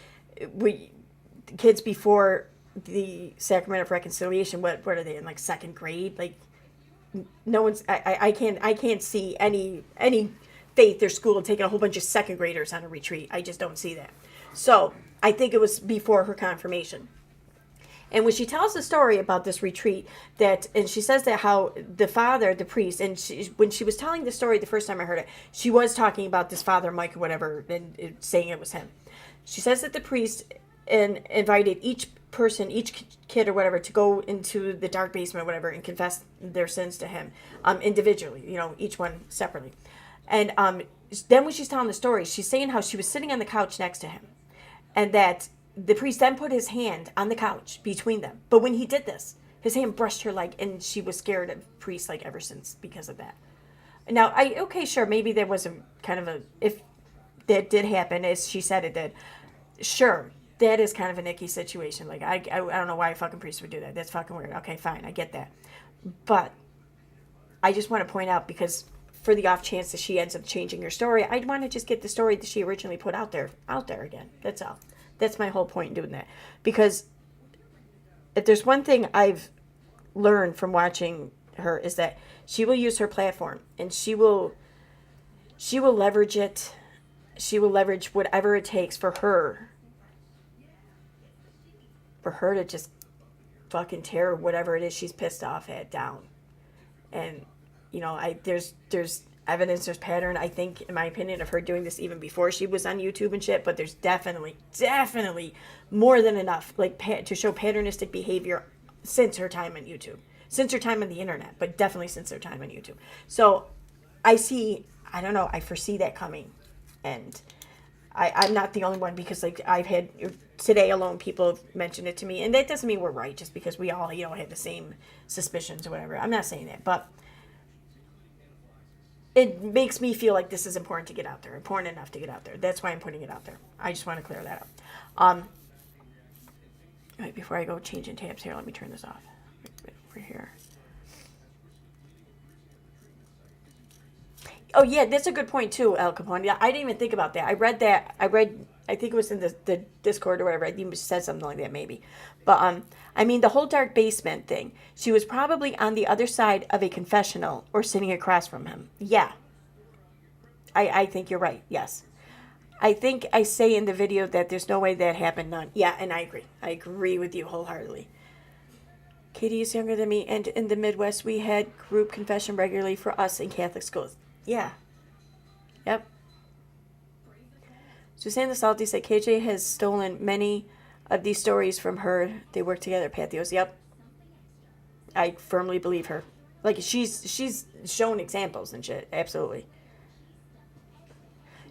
kids before the sacrament of reconciliation, what are they in, like second grade? Like, no one's I can't see any faith or school taking a whole bunch of second graders on a retreat. I just don't see that. So I think it was before her confirmation. And when she tells the story about this retreat, and she says that how the father, the priest, and when she was telling the story the first time I heard it, she was talking about this Father Mike or whatever, and saying it was him. She says that the priest invited each person, each kid or whatever, to go into the dark basement or whatever and confess their sins to him, individually, each one separately. And then when she's telling the story, she's saying how she was sitting on the couch next to him. And that the priest then put his hand on the couch between them. But when he did this, his hand brushed her leg, and she was scared of priests like ever since because of that. Now, okay, sure, maybe there was a kind of a, if that did happen, as she said it did, sure, that is kind of an icky situation. Like, I don't know why a fucking priest would do that. That's fucking weird. Okay, fine, I get that. But I just want to point out, because for the off chance that she ends up changing her story, I'd want to just get the story that she originally put out there again. That's all. That's my whole point in doing that. Because if there's one thing I've learned from watching her, is that she will use her platform, and she will leverage it. She will leverage whatever it takes for her to just fucking tear whatever it is she's pissed off at down. And there's evidence, there's pattern, I think, in my opinion, of her doing this even before she was on YouTube and shit. But there's definitely more than enough, like, to show patternistic behavior since her time on YouTube, since her time on the internet, but definitely since her time on YouTube. So I foresee that coming. And I'm not the only one, because, like, I've had today alone, people have mentioned it to me, and that doesn't mean we're right, just because we all, have the same suspicions or whatever. I'm not saying that, but it makes me feel like this is important to get out there, important enough to get out there. That's why I'm putting it out there. I just want to clear that up. Right, before I go changing tabs here, let me turn this off. Over here. Oh, yeah, that's a good point, too, El Capone. Yeah, I didn't even think about that. I read, I think it was in the Discord or whatever. I think it said something like that, maybe. But, I mean, the whole dark basement thing, she was probably on the other side of a confessional or sitting across from him. Yeah. I think you're right, yes. I think I say in the video that there's no way that happened. None. Yeah, and I agree. I agree with you wholeheartedly. Katie is younger than me, and in the Midwest, we had group confession regularly for us in Catholic schools. Yeah. Yep. Suzanne the Salty said KJ has stolen many of these stories from her. They work together, Pathios. Yep. I firmly believe her. Like, she's shown examples and shit. Absolutely.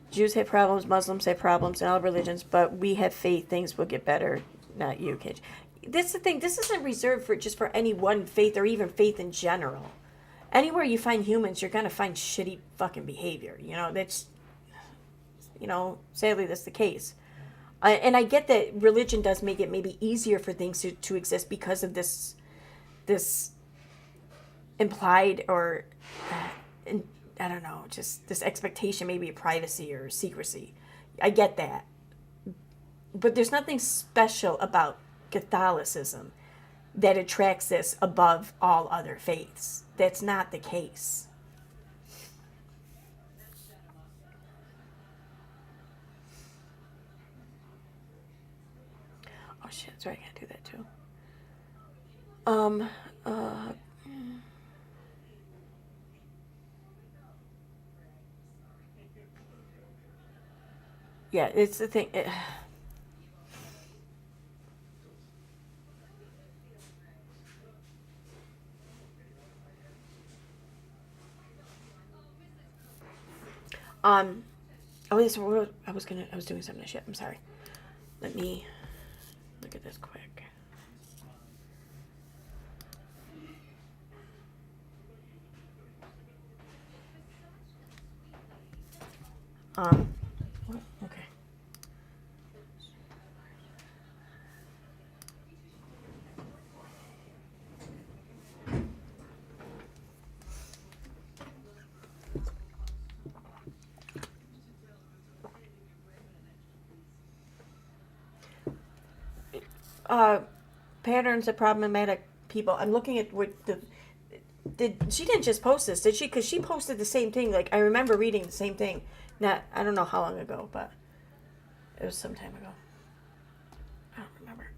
Jews have problems, Muslims have problems, in all religions, but we have faith. Things will get better. Not you, KJ. That's the thing. This isn't reserved for just for any one faith, or even faith in general. Anywhere you find humans, you're going to find shitty fucking behavior. That's, sadly, that's the case. And I get that religion does make it maybe easier for things to exist because of this implied, or, I don't know, just this expectation maybe of privacy or secrecy. I get that. But there's nothing special about Catholicism that attracts this above all other faiths. That's not the case. Oh shit, sorry, I can't do that too. Yeah, it's the thing. Oh, this I was doing something. Shit, I'm sorry. Let me look at this quick. Okay. Patterns of problematic people. I'm looking at what she didn't just post this, did she? Because she posted the same thing. Like, I remember reading the same thing. I don't know how long ago, but it was some time ago. I don't remember.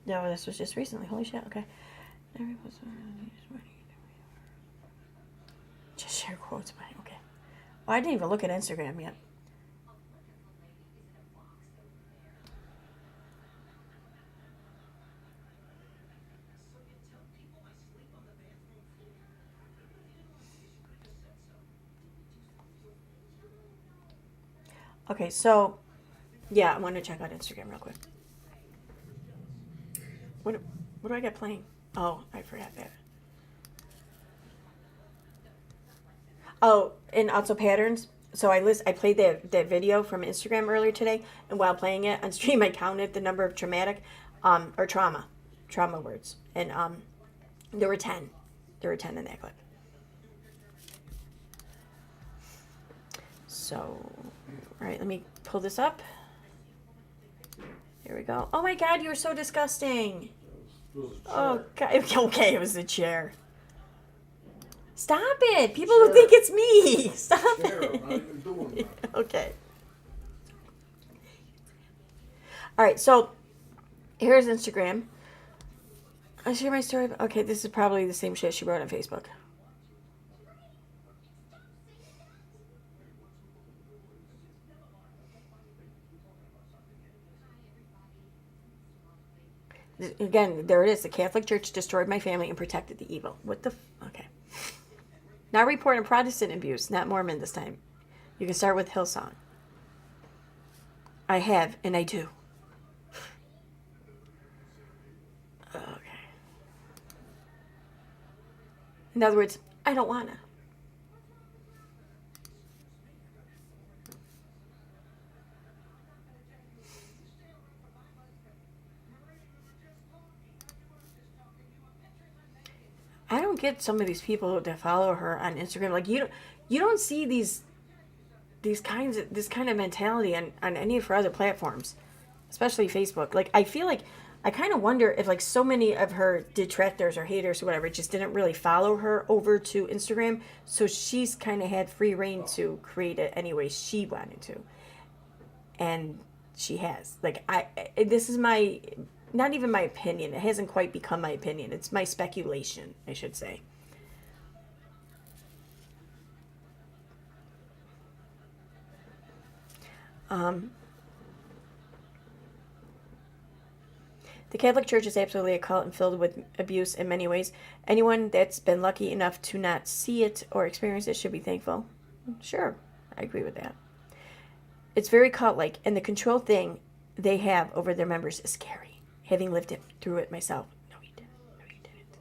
No, this was just recently. Holy shit. Okay. Just share quotes. Okay. Well, I didn't even look at Instagram yet. Okay, so yeah, I want to check out Instagram real quick. What do I got playing? Oh, I forgot that. Oh, and also patterns. So I played that video from Instagram earlier today, and while playing it on stream, I counted the number of or trauma words, and there were 10. There were 10 in that clip. So, all right, let me pull this up. Here we go. Oh my God, you were so disgusting. Oh God. Okay, it was the chair. Stop it! People will think it's me. Stop it. Okay. All right, so here's Instagram. I share my story. Okay, this is probably the same shit she wrote on Facebook. Again, there it is. The Catholic Church destroyed my family and protected the evil. What the? Okay. Now reporting Protestant abuse, not Mormon this time. You can start with Hillsong. I have, and I do. Okay. In other words, I don't wanna. I don't get some of these people that follow her on Instagram. Like you don't see this kind of mentality on any of her other platforms, especially Facebook. Like I feel like I kind of wonder if like so many of her detractors or haters or whatever just didn't really follow her over to Instagram, so she's kind of had free reign to create it any way she wanted to, and she has. Like this is my. Not even my opinion. It hasn't quite become my opinion. It's my speculation, I should say. The Catholic Church is absolutely a cult and filled with abuse in many ways. Anyone that's been lucky enough to not see it or experience it should be thankful. Sure, I agree with that. It's very cult-like, and the control thing they have over their members is scary. Having lived through it myself. No, you didn't. No, you didn't.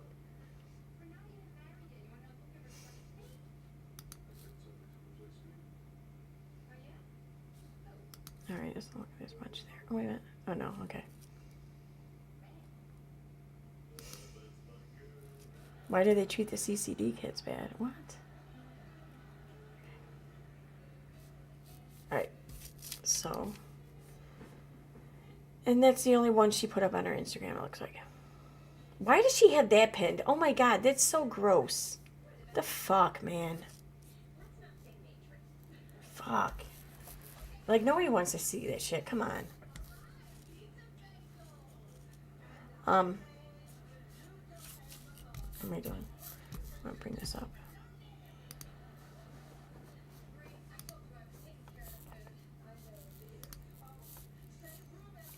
All right, doesn't look as much there. Oh, wait a minute. Oh, no, okay. Why do they treat the CCD kids bad? What? All right, so... And that's the only one she put up on her Instagram, it looks like. Why does she have that pinned? Oh my God, that's so gross. The fuck, man. Fuck. Like, nobody wants to see that shit. Come on. What am I doing? I'm gonna bring this up.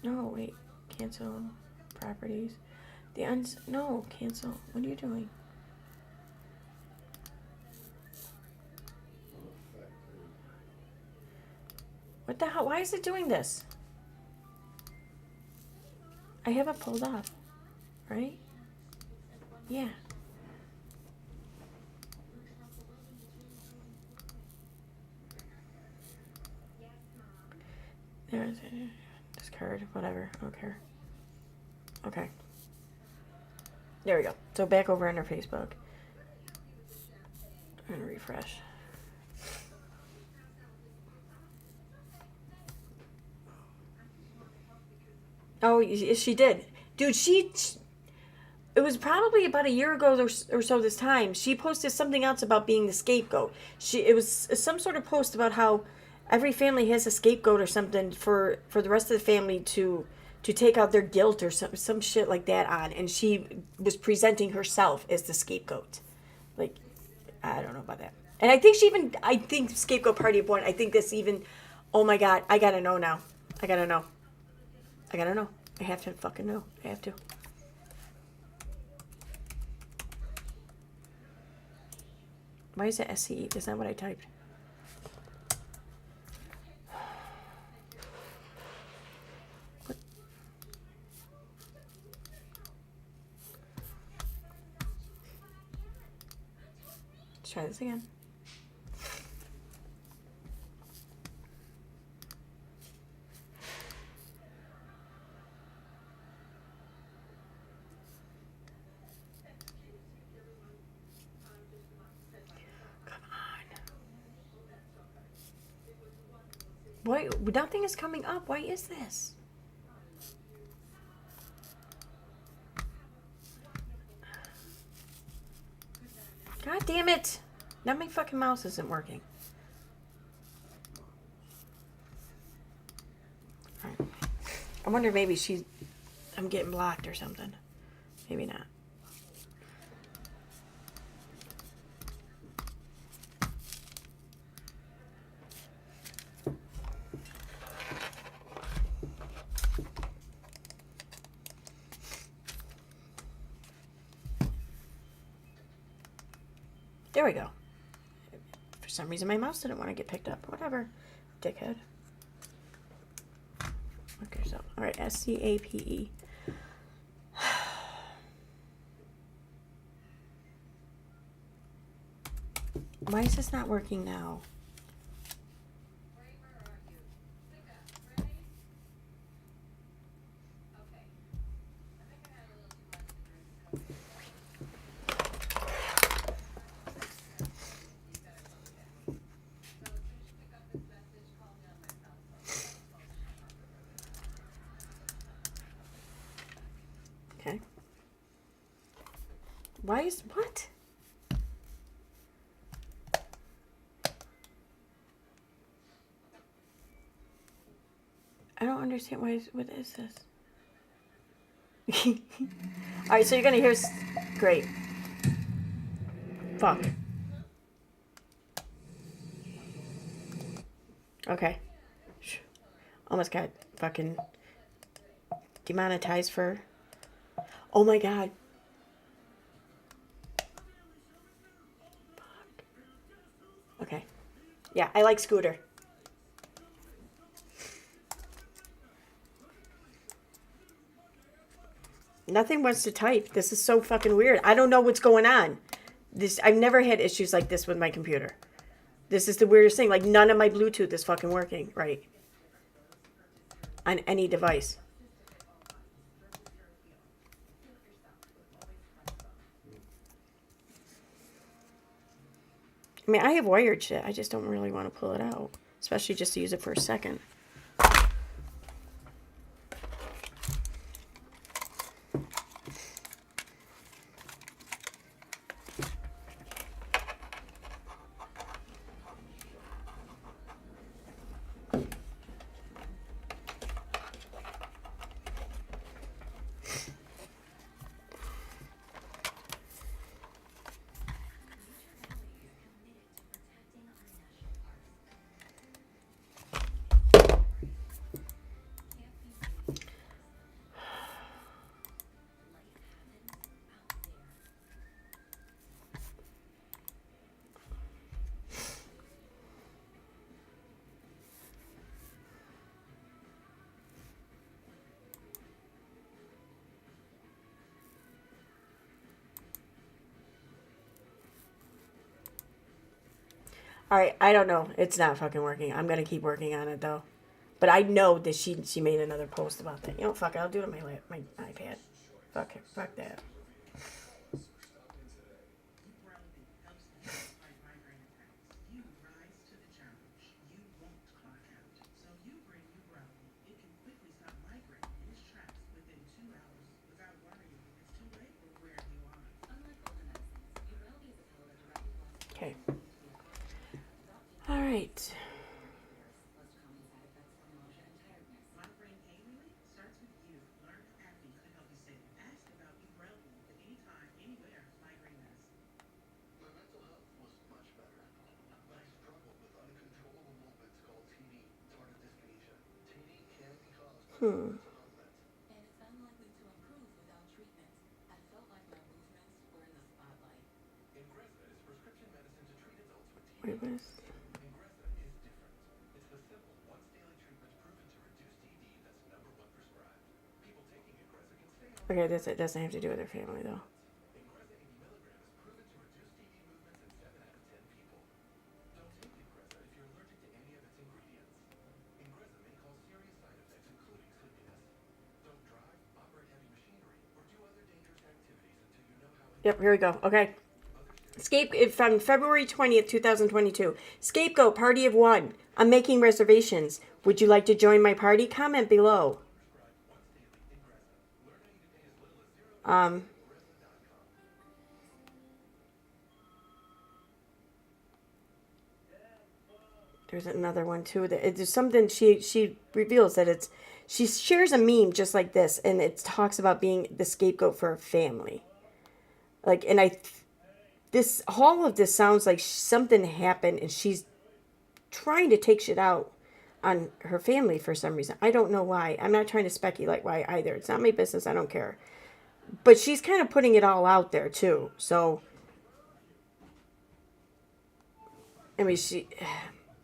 No, wait. Cancel properties. No, cancel. What are you doing? What the hell? Why is it doing this? I have it pulled up, right? Yeah. There's it. Discard, whatever. I don't care. Okay. There we go. So back over on her Facebook. I'm gonna refresh. Oh, she did. Dude, it was probably about a year ago or so this time. She posted something else about being the scapegoat. It was some sort of post about how every family has a scapegoat or something for the rest of the family to take out their guilt or some shit like that on. And she was presenting herself as the scapegoat. Like, I don't know about that. And I think scapegoat party of one. I think this even, oh my God, I gotta know now. I gotta know. I have to fucking know. I have to. Why is it SCE? That's not what I typed. try this again. Why? Nothing is coming up. Why is this? God damn it. Now my fucking mouse isn't working. Right. I wonder maybe I'm getting blocked or something. Maybe not. There we go. For some reason, my mouse didn't want to get picked up. Whatever. Dickhead. Okay, so, alright, SCAPE. Why is this not working now? Okay. Why is what? I don't understand what is this? Alright, so you're gonna hear great. Fuck. Okay. Almost got fucking demonetized for. Oh my god. Fuck. Okay. Yeah, I like Scooter. Nothing wants to type. This is so fucking weird. I don't know what's going on. I've never had issues like this with my computer. This is the weirdest thing. Like, none of my Bluetooth is fucking working right on any device. I mean, I have wired shit. I just don't really want to pull it out, especially just to use it for a second. All right, I don't know. It's not fucking working. I'm gonna keep working on it though. But I know that she made another post about that. You know, fuck it. I'll do it on my iPad. Fuck it. Fuck that. Okay. All right. Hmm. Wait, what is... Okay, that's it. Doesn't have to do with their family though. Yep, here we go. Okay. From February 20th, 2022. Scapegoat, party of one. I'm making reservations. Would you like to join my party? Comment below. There's another one too. There's something she reveals that she shares a meme just like this, and it talks about being the scapegoat for a family. Like, and all of this sounds like something happened, and she's trying to take shit out on her family for some reason. I don't know why. I'm not trying to speculate why either. It's not my business. I don't care. But she's kind of putting it all out there too. So, I mean,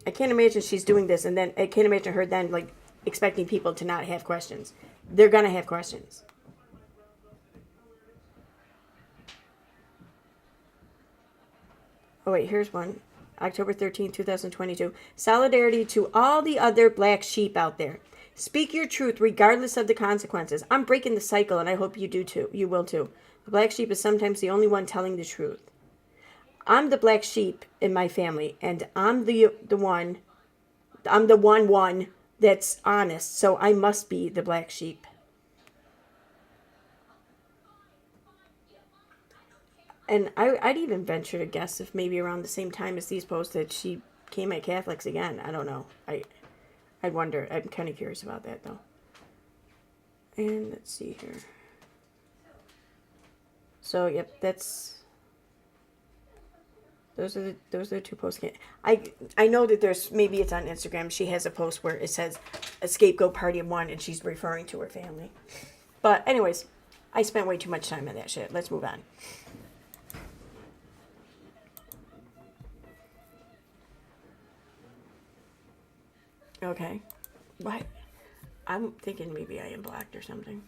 I can't imagine she's doing this, and then I can't imagine her then like expecting people to not have questions. They're gonna have questions. Oh wait, here's one. October 13th, 2022. Solidarity to all the other black sheep out there. Speak your truth regardless of the consequences. I'm breaking the cycle, and I hope you do too. You will too. The black sheep is sometimes the only one telling the truth. I'm the black sheep in my family, and I'm the one that's honest, so I must be the black sheep. And I'd even venture to guess if maybe around the same time as these posts that she came at Catholics again. I don't know. I'd wonder. I'm kind of curious about that though. And let's see here. So yep, those are the two posts. I know that there's, maybe it's on Instagram. She has a post where it says a scapegoat party of one, and she's referring to her family. But anyways, I spent way too much time on that shit. Let's move on. Okay. What? I'm thinking maybe I am blocked or something.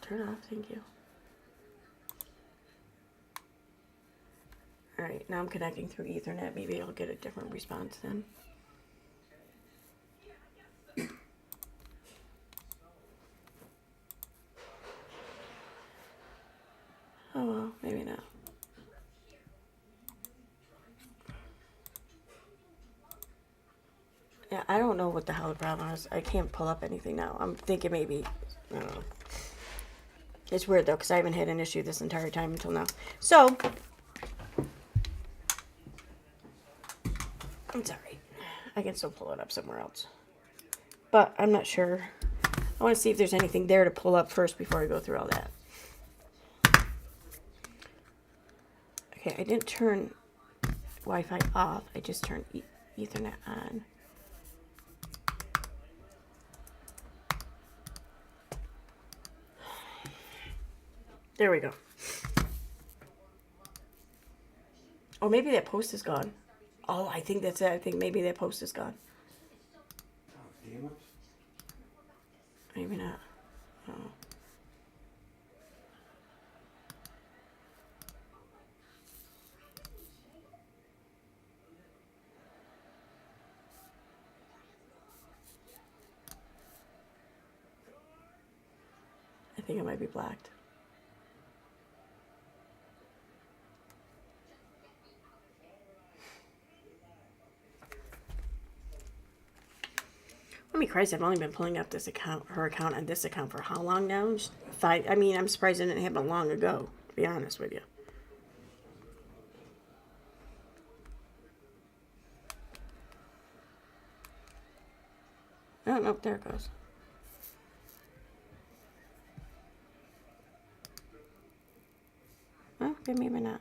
Turn off, thank you. Alright, now I'm connecting through Ethernet. Maybe I'll get a different response then. Oh well, maybe not. Yeah, I don't know what the hell the problem is. I can't pull up anything now. I'm thinking maybe, I don't know. It's weird though, because I haven't had an issue this entire time until now. So, I'm sorry. I can still pull it up somewhere else. But I'm not sure. I want to see if there's anything there to pull up first before I go through all that. Okay, I didn't turn Wi-Fi off. I just turned Ethernet on. There we go. Oh, maybe that post is gone. Oh, I think that's it. I think maybe that post is gone. Maybe not. Oh. I think it might be blacked. I mean, Christ, I've only been pulling up this account, her account on this account for how long now? 5. I mean, I'm surprised it didn't happen long ago, to be honest with you. Oh, no, there it goes. Oh, okay, maybe not.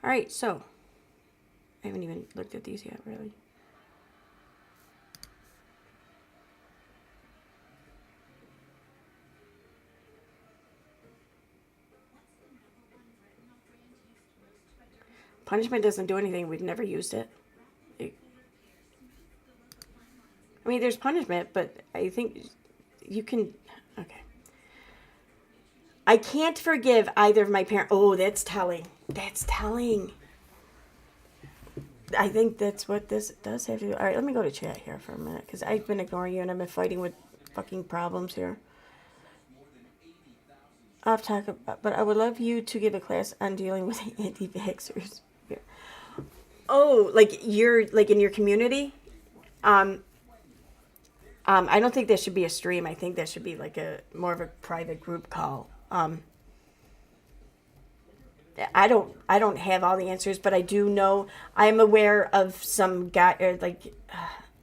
All right, so I haven't even looked at these yet, really. Punishment doesn't do anything. We've never used it. I mean, there's punishment, but I think you can... Okay. I can't forgive either of my parents. Oh, that's telling. That's telling. I think that's what this does have to do. All right, let me go to chat here for a minute because I've been ignoring you and I've been fighting with fucking problems here. Off topic, but I would love you to give a class on dealing with anti-vaxxers. Oh, like you're like in your community? I don't think that should be a stream. I think that should be like a more of a private group call. I don't have all the answers, but I do know I'm aware of some guy or like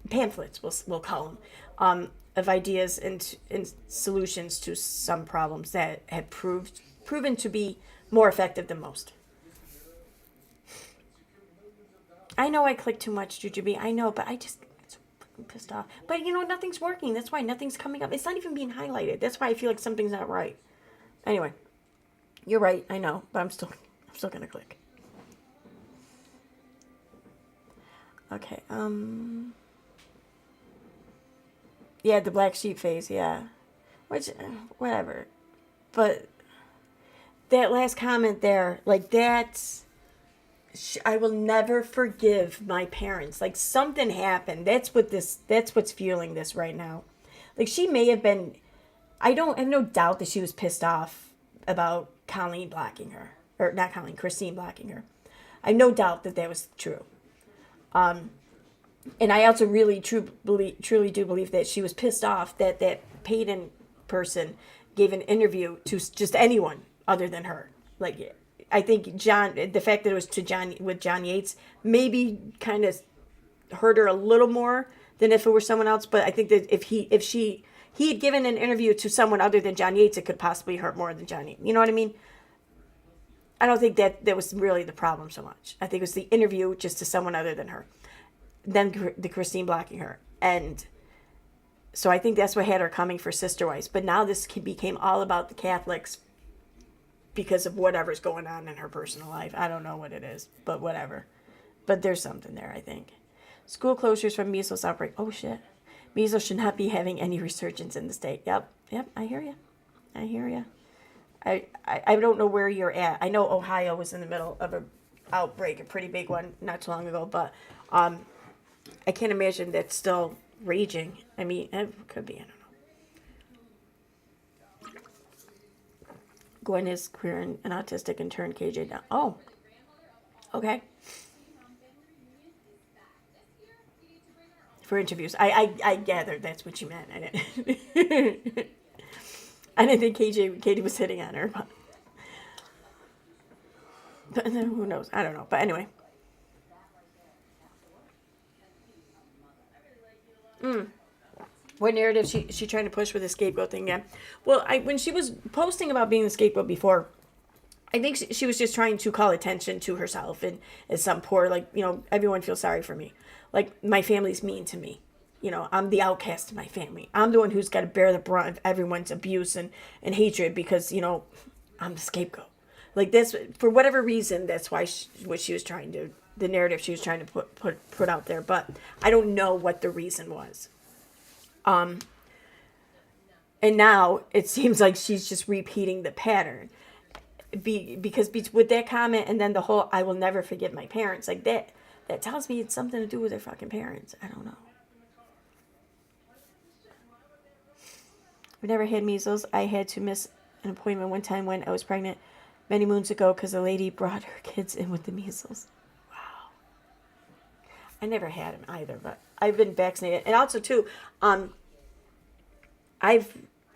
pamphlets. We'll call them of ideas and solutions to some problems that have proven to be more effective than most. I know I clicked too much, Jujubee. I know, but I just get so fucking pissed off. But nothing's working. That's why nothing's coming up. It's not even being highlighted. That's why I feel like something's not right. Anyway, you're right. I know, but I'm still gonna click. Okay. Yeah, the black sheep face. Yeah, which whatever. But that last comment there, like that's. I will never forgive my parents. Like something happened. That's what's fueling this right now. Like she may have been, I have no doubt that she was pissed off about Colleen blocking her. Or not Colleen, Christine blocking her. I have no doubt that was true. And I also really truly do believe that she was pissed off that Peyton person gave an interview to just anyone other than her. Like, I think the fact that it was to John Yates maybe kind of hurt her a little more than if it were someone else. But I think that if he had given an interview to someone other than John Yates, it could possibly hurt more than John Yates. You know what I mean? I don't think that was really the problem so much. I think it was the interview just to someone other than her. Then the Christine blocking her. And so I think that's what had her coming for Sister Wives. But now this became all about the Catholics because of whatever's going on in her personal life. I don't know what it is, but whatever. But there's something there, I think. School closures from measles outbreak. Oh, shit. Measles should not be having any resurgence in the state. Yep, I hear you. I don't know where you're at. I know Ohio was in the middle of an outbreak, a pretty big one, not too long ago, but I can't imagine that's still raging. I mean, it could be, I don't know. Gwen is queer and autistic and turned KJ down. Oh, okay. For interviews. I gathered that's what you meant. I didn't think Katie was hitting on her, but who knows? I don't know. But anyway. What narrative she trying to push with the scapegoat thing again? Well, when she was posting about being the scapegoat before, I think she was just trying to call attention to herself and as some poor, like, everyone feels sorry for me. Like, my family's mean to me. I'm the outcast of my family. I'm the one who's got to bear the brunt of everyone's abuse and hatred because, I'm the scapegoat. Like, this, for whatever reason, that's why what she was trying to, the narrative she was trying to put out there. But I don't know what the reason was. And now it seems like she's just repeating the pattern. Because with that comment and then the whole I will never forgive my parents, like that tells me it's something to do with their fucking parents. I don't know. I've never had measles. I had to miss an appointment one time when I was pregnant many moons ago because a lady brought her kids in with the measles. Wow. I never had them either, but I've been vaccinated. And also too, I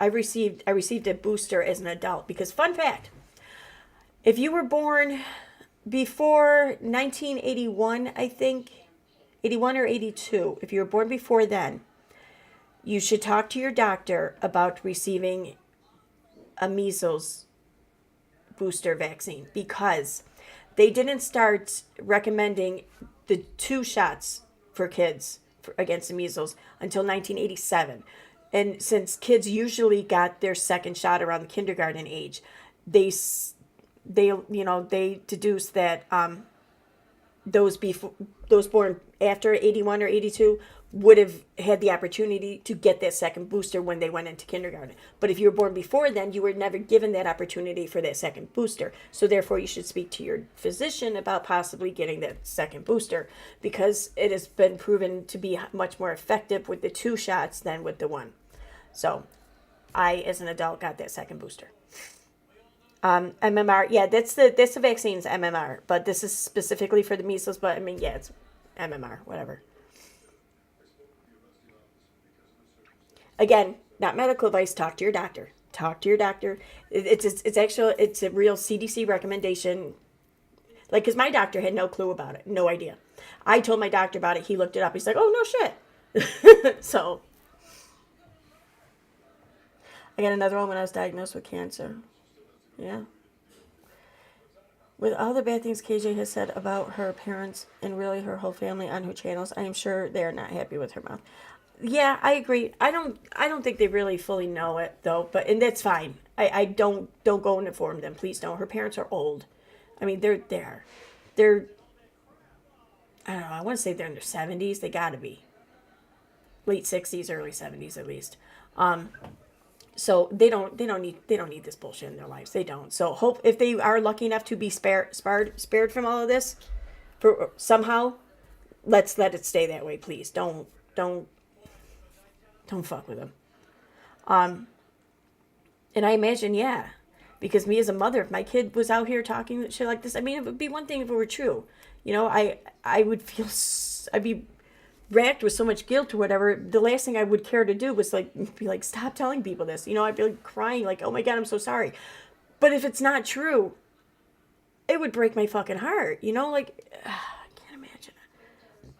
received a booster as an adult because fun fact, if you were born before 1981, I think 81 or 82, if you were born before then, you should talk to your doctor about receiving a measles booster vaccine because they didn't start recommending the 2 shots for kids against the measles until 1987. And since kids usually got their second shot around the kindergarten age, they deduced that those born after 81 or 82 would have had the opportunity to get that second booster when they went into kindergarten. But if you were born before then, you were never given that opportunity for that second booster. So therefore, you should speak to your physician about possibly getting that second booster, because it has been proven to be much more effective with the 2 shots than with the 1. So I, as an adult, got that second booster. MMR, yeah, that's the vaccine's MMR, but this is specifically for the measles. But I mean, yeah, it's MMR, whatever. Again, not medical advice. Talk to your doctor. Talk to your doctor. It's a real CDC recommendation. Like, because my doctor had no clue about it, no idea. I told my doctor about it. He looked it up. He's like, oh, no shit. So, I got another one when I was diagnosed with cancer. Yeah. With all the bad things KJ has said about her parents and really her whole family on her channels, I am sure they are not happy with her mouth. Yeah, I agree. I don't think they really fully know it though, and that's fine. I don't go and inform them. Please don't. Her parents are old. I mean, they're I don't know, I want to say they're in their 70s. They got to be late 60s, early 70s at least. So they don't need this bullshit in their lives. They don't. So hope if they are lucky enough to be spared from all of this, for somehow, let's let it stay that way, please. Don't fuck with them. And I imagine, yeah, because me as a mother, if my kid was out here talking shit like this, I mean, it would be one thing if it were true. You know, I would feel, I'd be racked with so much guilt or whatever. The last thing I would care to do was be like, stop telling people this. You know, I'd be like crying, like, oh my God, I'm so sorry. But if it's not true, it would break my fucking heart. You know, like, I can't imagine it.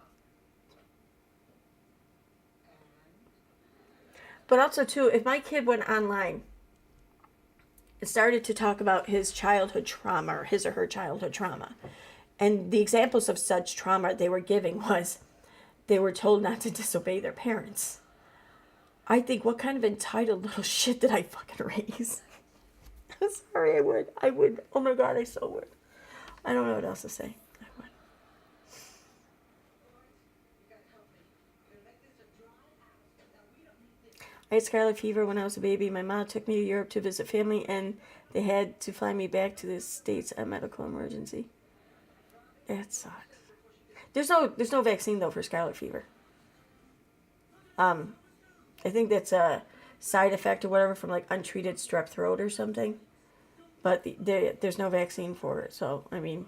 But also, too, if my kid went online and started to talk about his childhood trauma or his or her childhood trauma, and the examples of such trauma they were giving was they were told not to disobey their parents, I think, what kind of entitled little shit did I fucking raise? I'm sorry, I would. Oh my God, I so would. I don't know what else to say. I would. I had scarlet fever when I was a baby. My mom took me to Europe to visit family, and they had to fly me back to the States a medical emergency. That sucks. There's no vaccine though for scarlet fever. I think that's a side effect or whatever from like untreated strep throat or something. But there's no vaccine for it. So, I mean,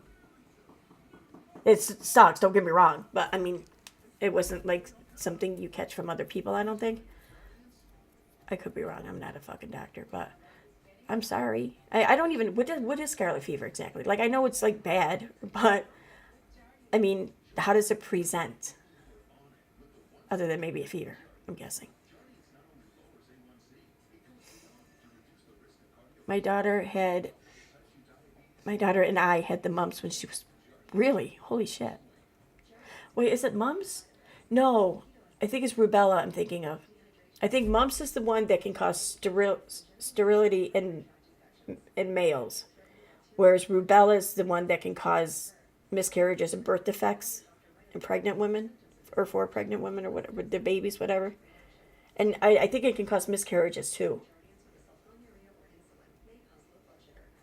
it sucks, don't get me wrong. But, I mean, it wasn't like something you catch from other people, I don't think. I could be wrong. I'm not a fucking doctor. But I'm sorry. I don't even... What is scarlet fever exactly? Like, I know it's, like, bad. But, I mean, how does it present? Other than maybe a fever, I'm guessing. My daughter and I had the mumps when she was... Really? Holy shit. Wait, is it mumps? No. I think it's rubella I'm thinking of. I think mumps is the one that can cause sterility in males. Whereas rubella is the one that can cause miscarriages and birth defects in pregnant women. Or for pregnant women or whatever. The babies, whatever. And I think it can cause miscarriages too.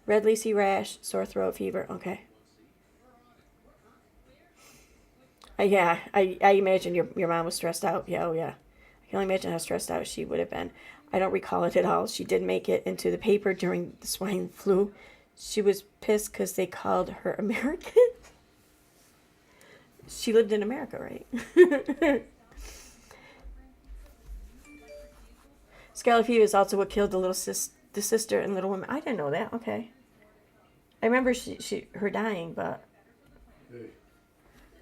Red lacy rash, sore throat, fever. Okay. Yeah, I imagine your mom was stressed out. Yeah, oh yeah. I can only imagine how stressed out she would have been. I don't recall it at all. She did make it into the paper during the swine flu. She was pissed because they called her American. She lived in America, right? Scarlet fever is also what killed the sister and little woman. I didn't know that. Okay. I remember her dying, but...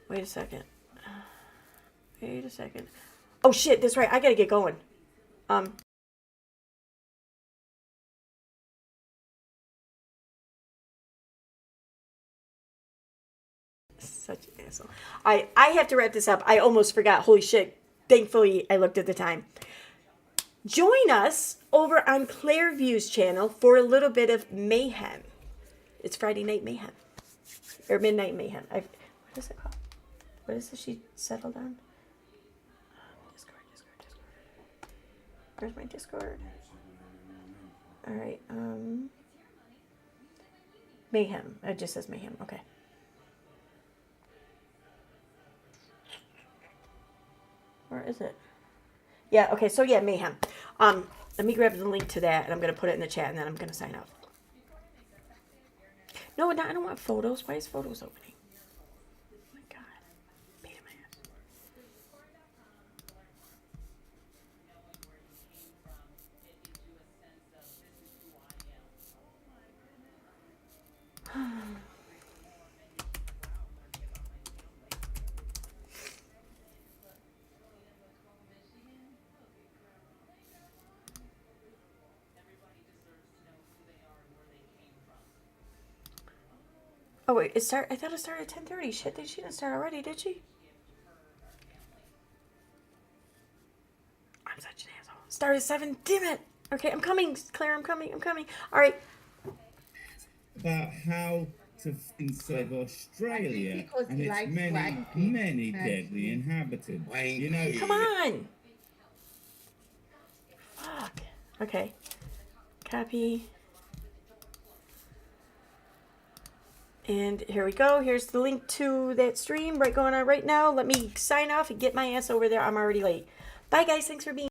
Wait a second. Oh shit, that's right. I gotta get going. Such an asshole. I have to wrap this up. I almost forgot. Holy shit. Thankfully, I looked at the time. Join us over on Clairview's channel for a little bit of mayhem. It's Friday Night Mayhem. Or Midnight Mayhem. What is it called? What is it she settled on? Where's my Discord? All right. Mayhem. It just says Mayhem. Okay. Where is it? Yeah. Okay. So yeah, Mayhem. Let me grab the link to that, and I'm gonna put it in the chat, and then I'm gonna sign up. No, I don't want photos. Why is photos opening? Oh my God. Pain in my ass. Oh wait, I thought it started at 10:30. Shit, she didn't start already, did she? I'm such an asshole. Started at 7. Damn it. Okay, I'm coming, Claire. I'm coming. All right.
About how to think of Australia
because
and
he
its
likes
many,
black people.
many deadly inhabitants. You know,
Come on. Fuck. Okay. Copy. And here we go. Here's the link to that stream going on right now. Let me sign off and get my ass over there. I'm already late. Bye, guys. Thanks for being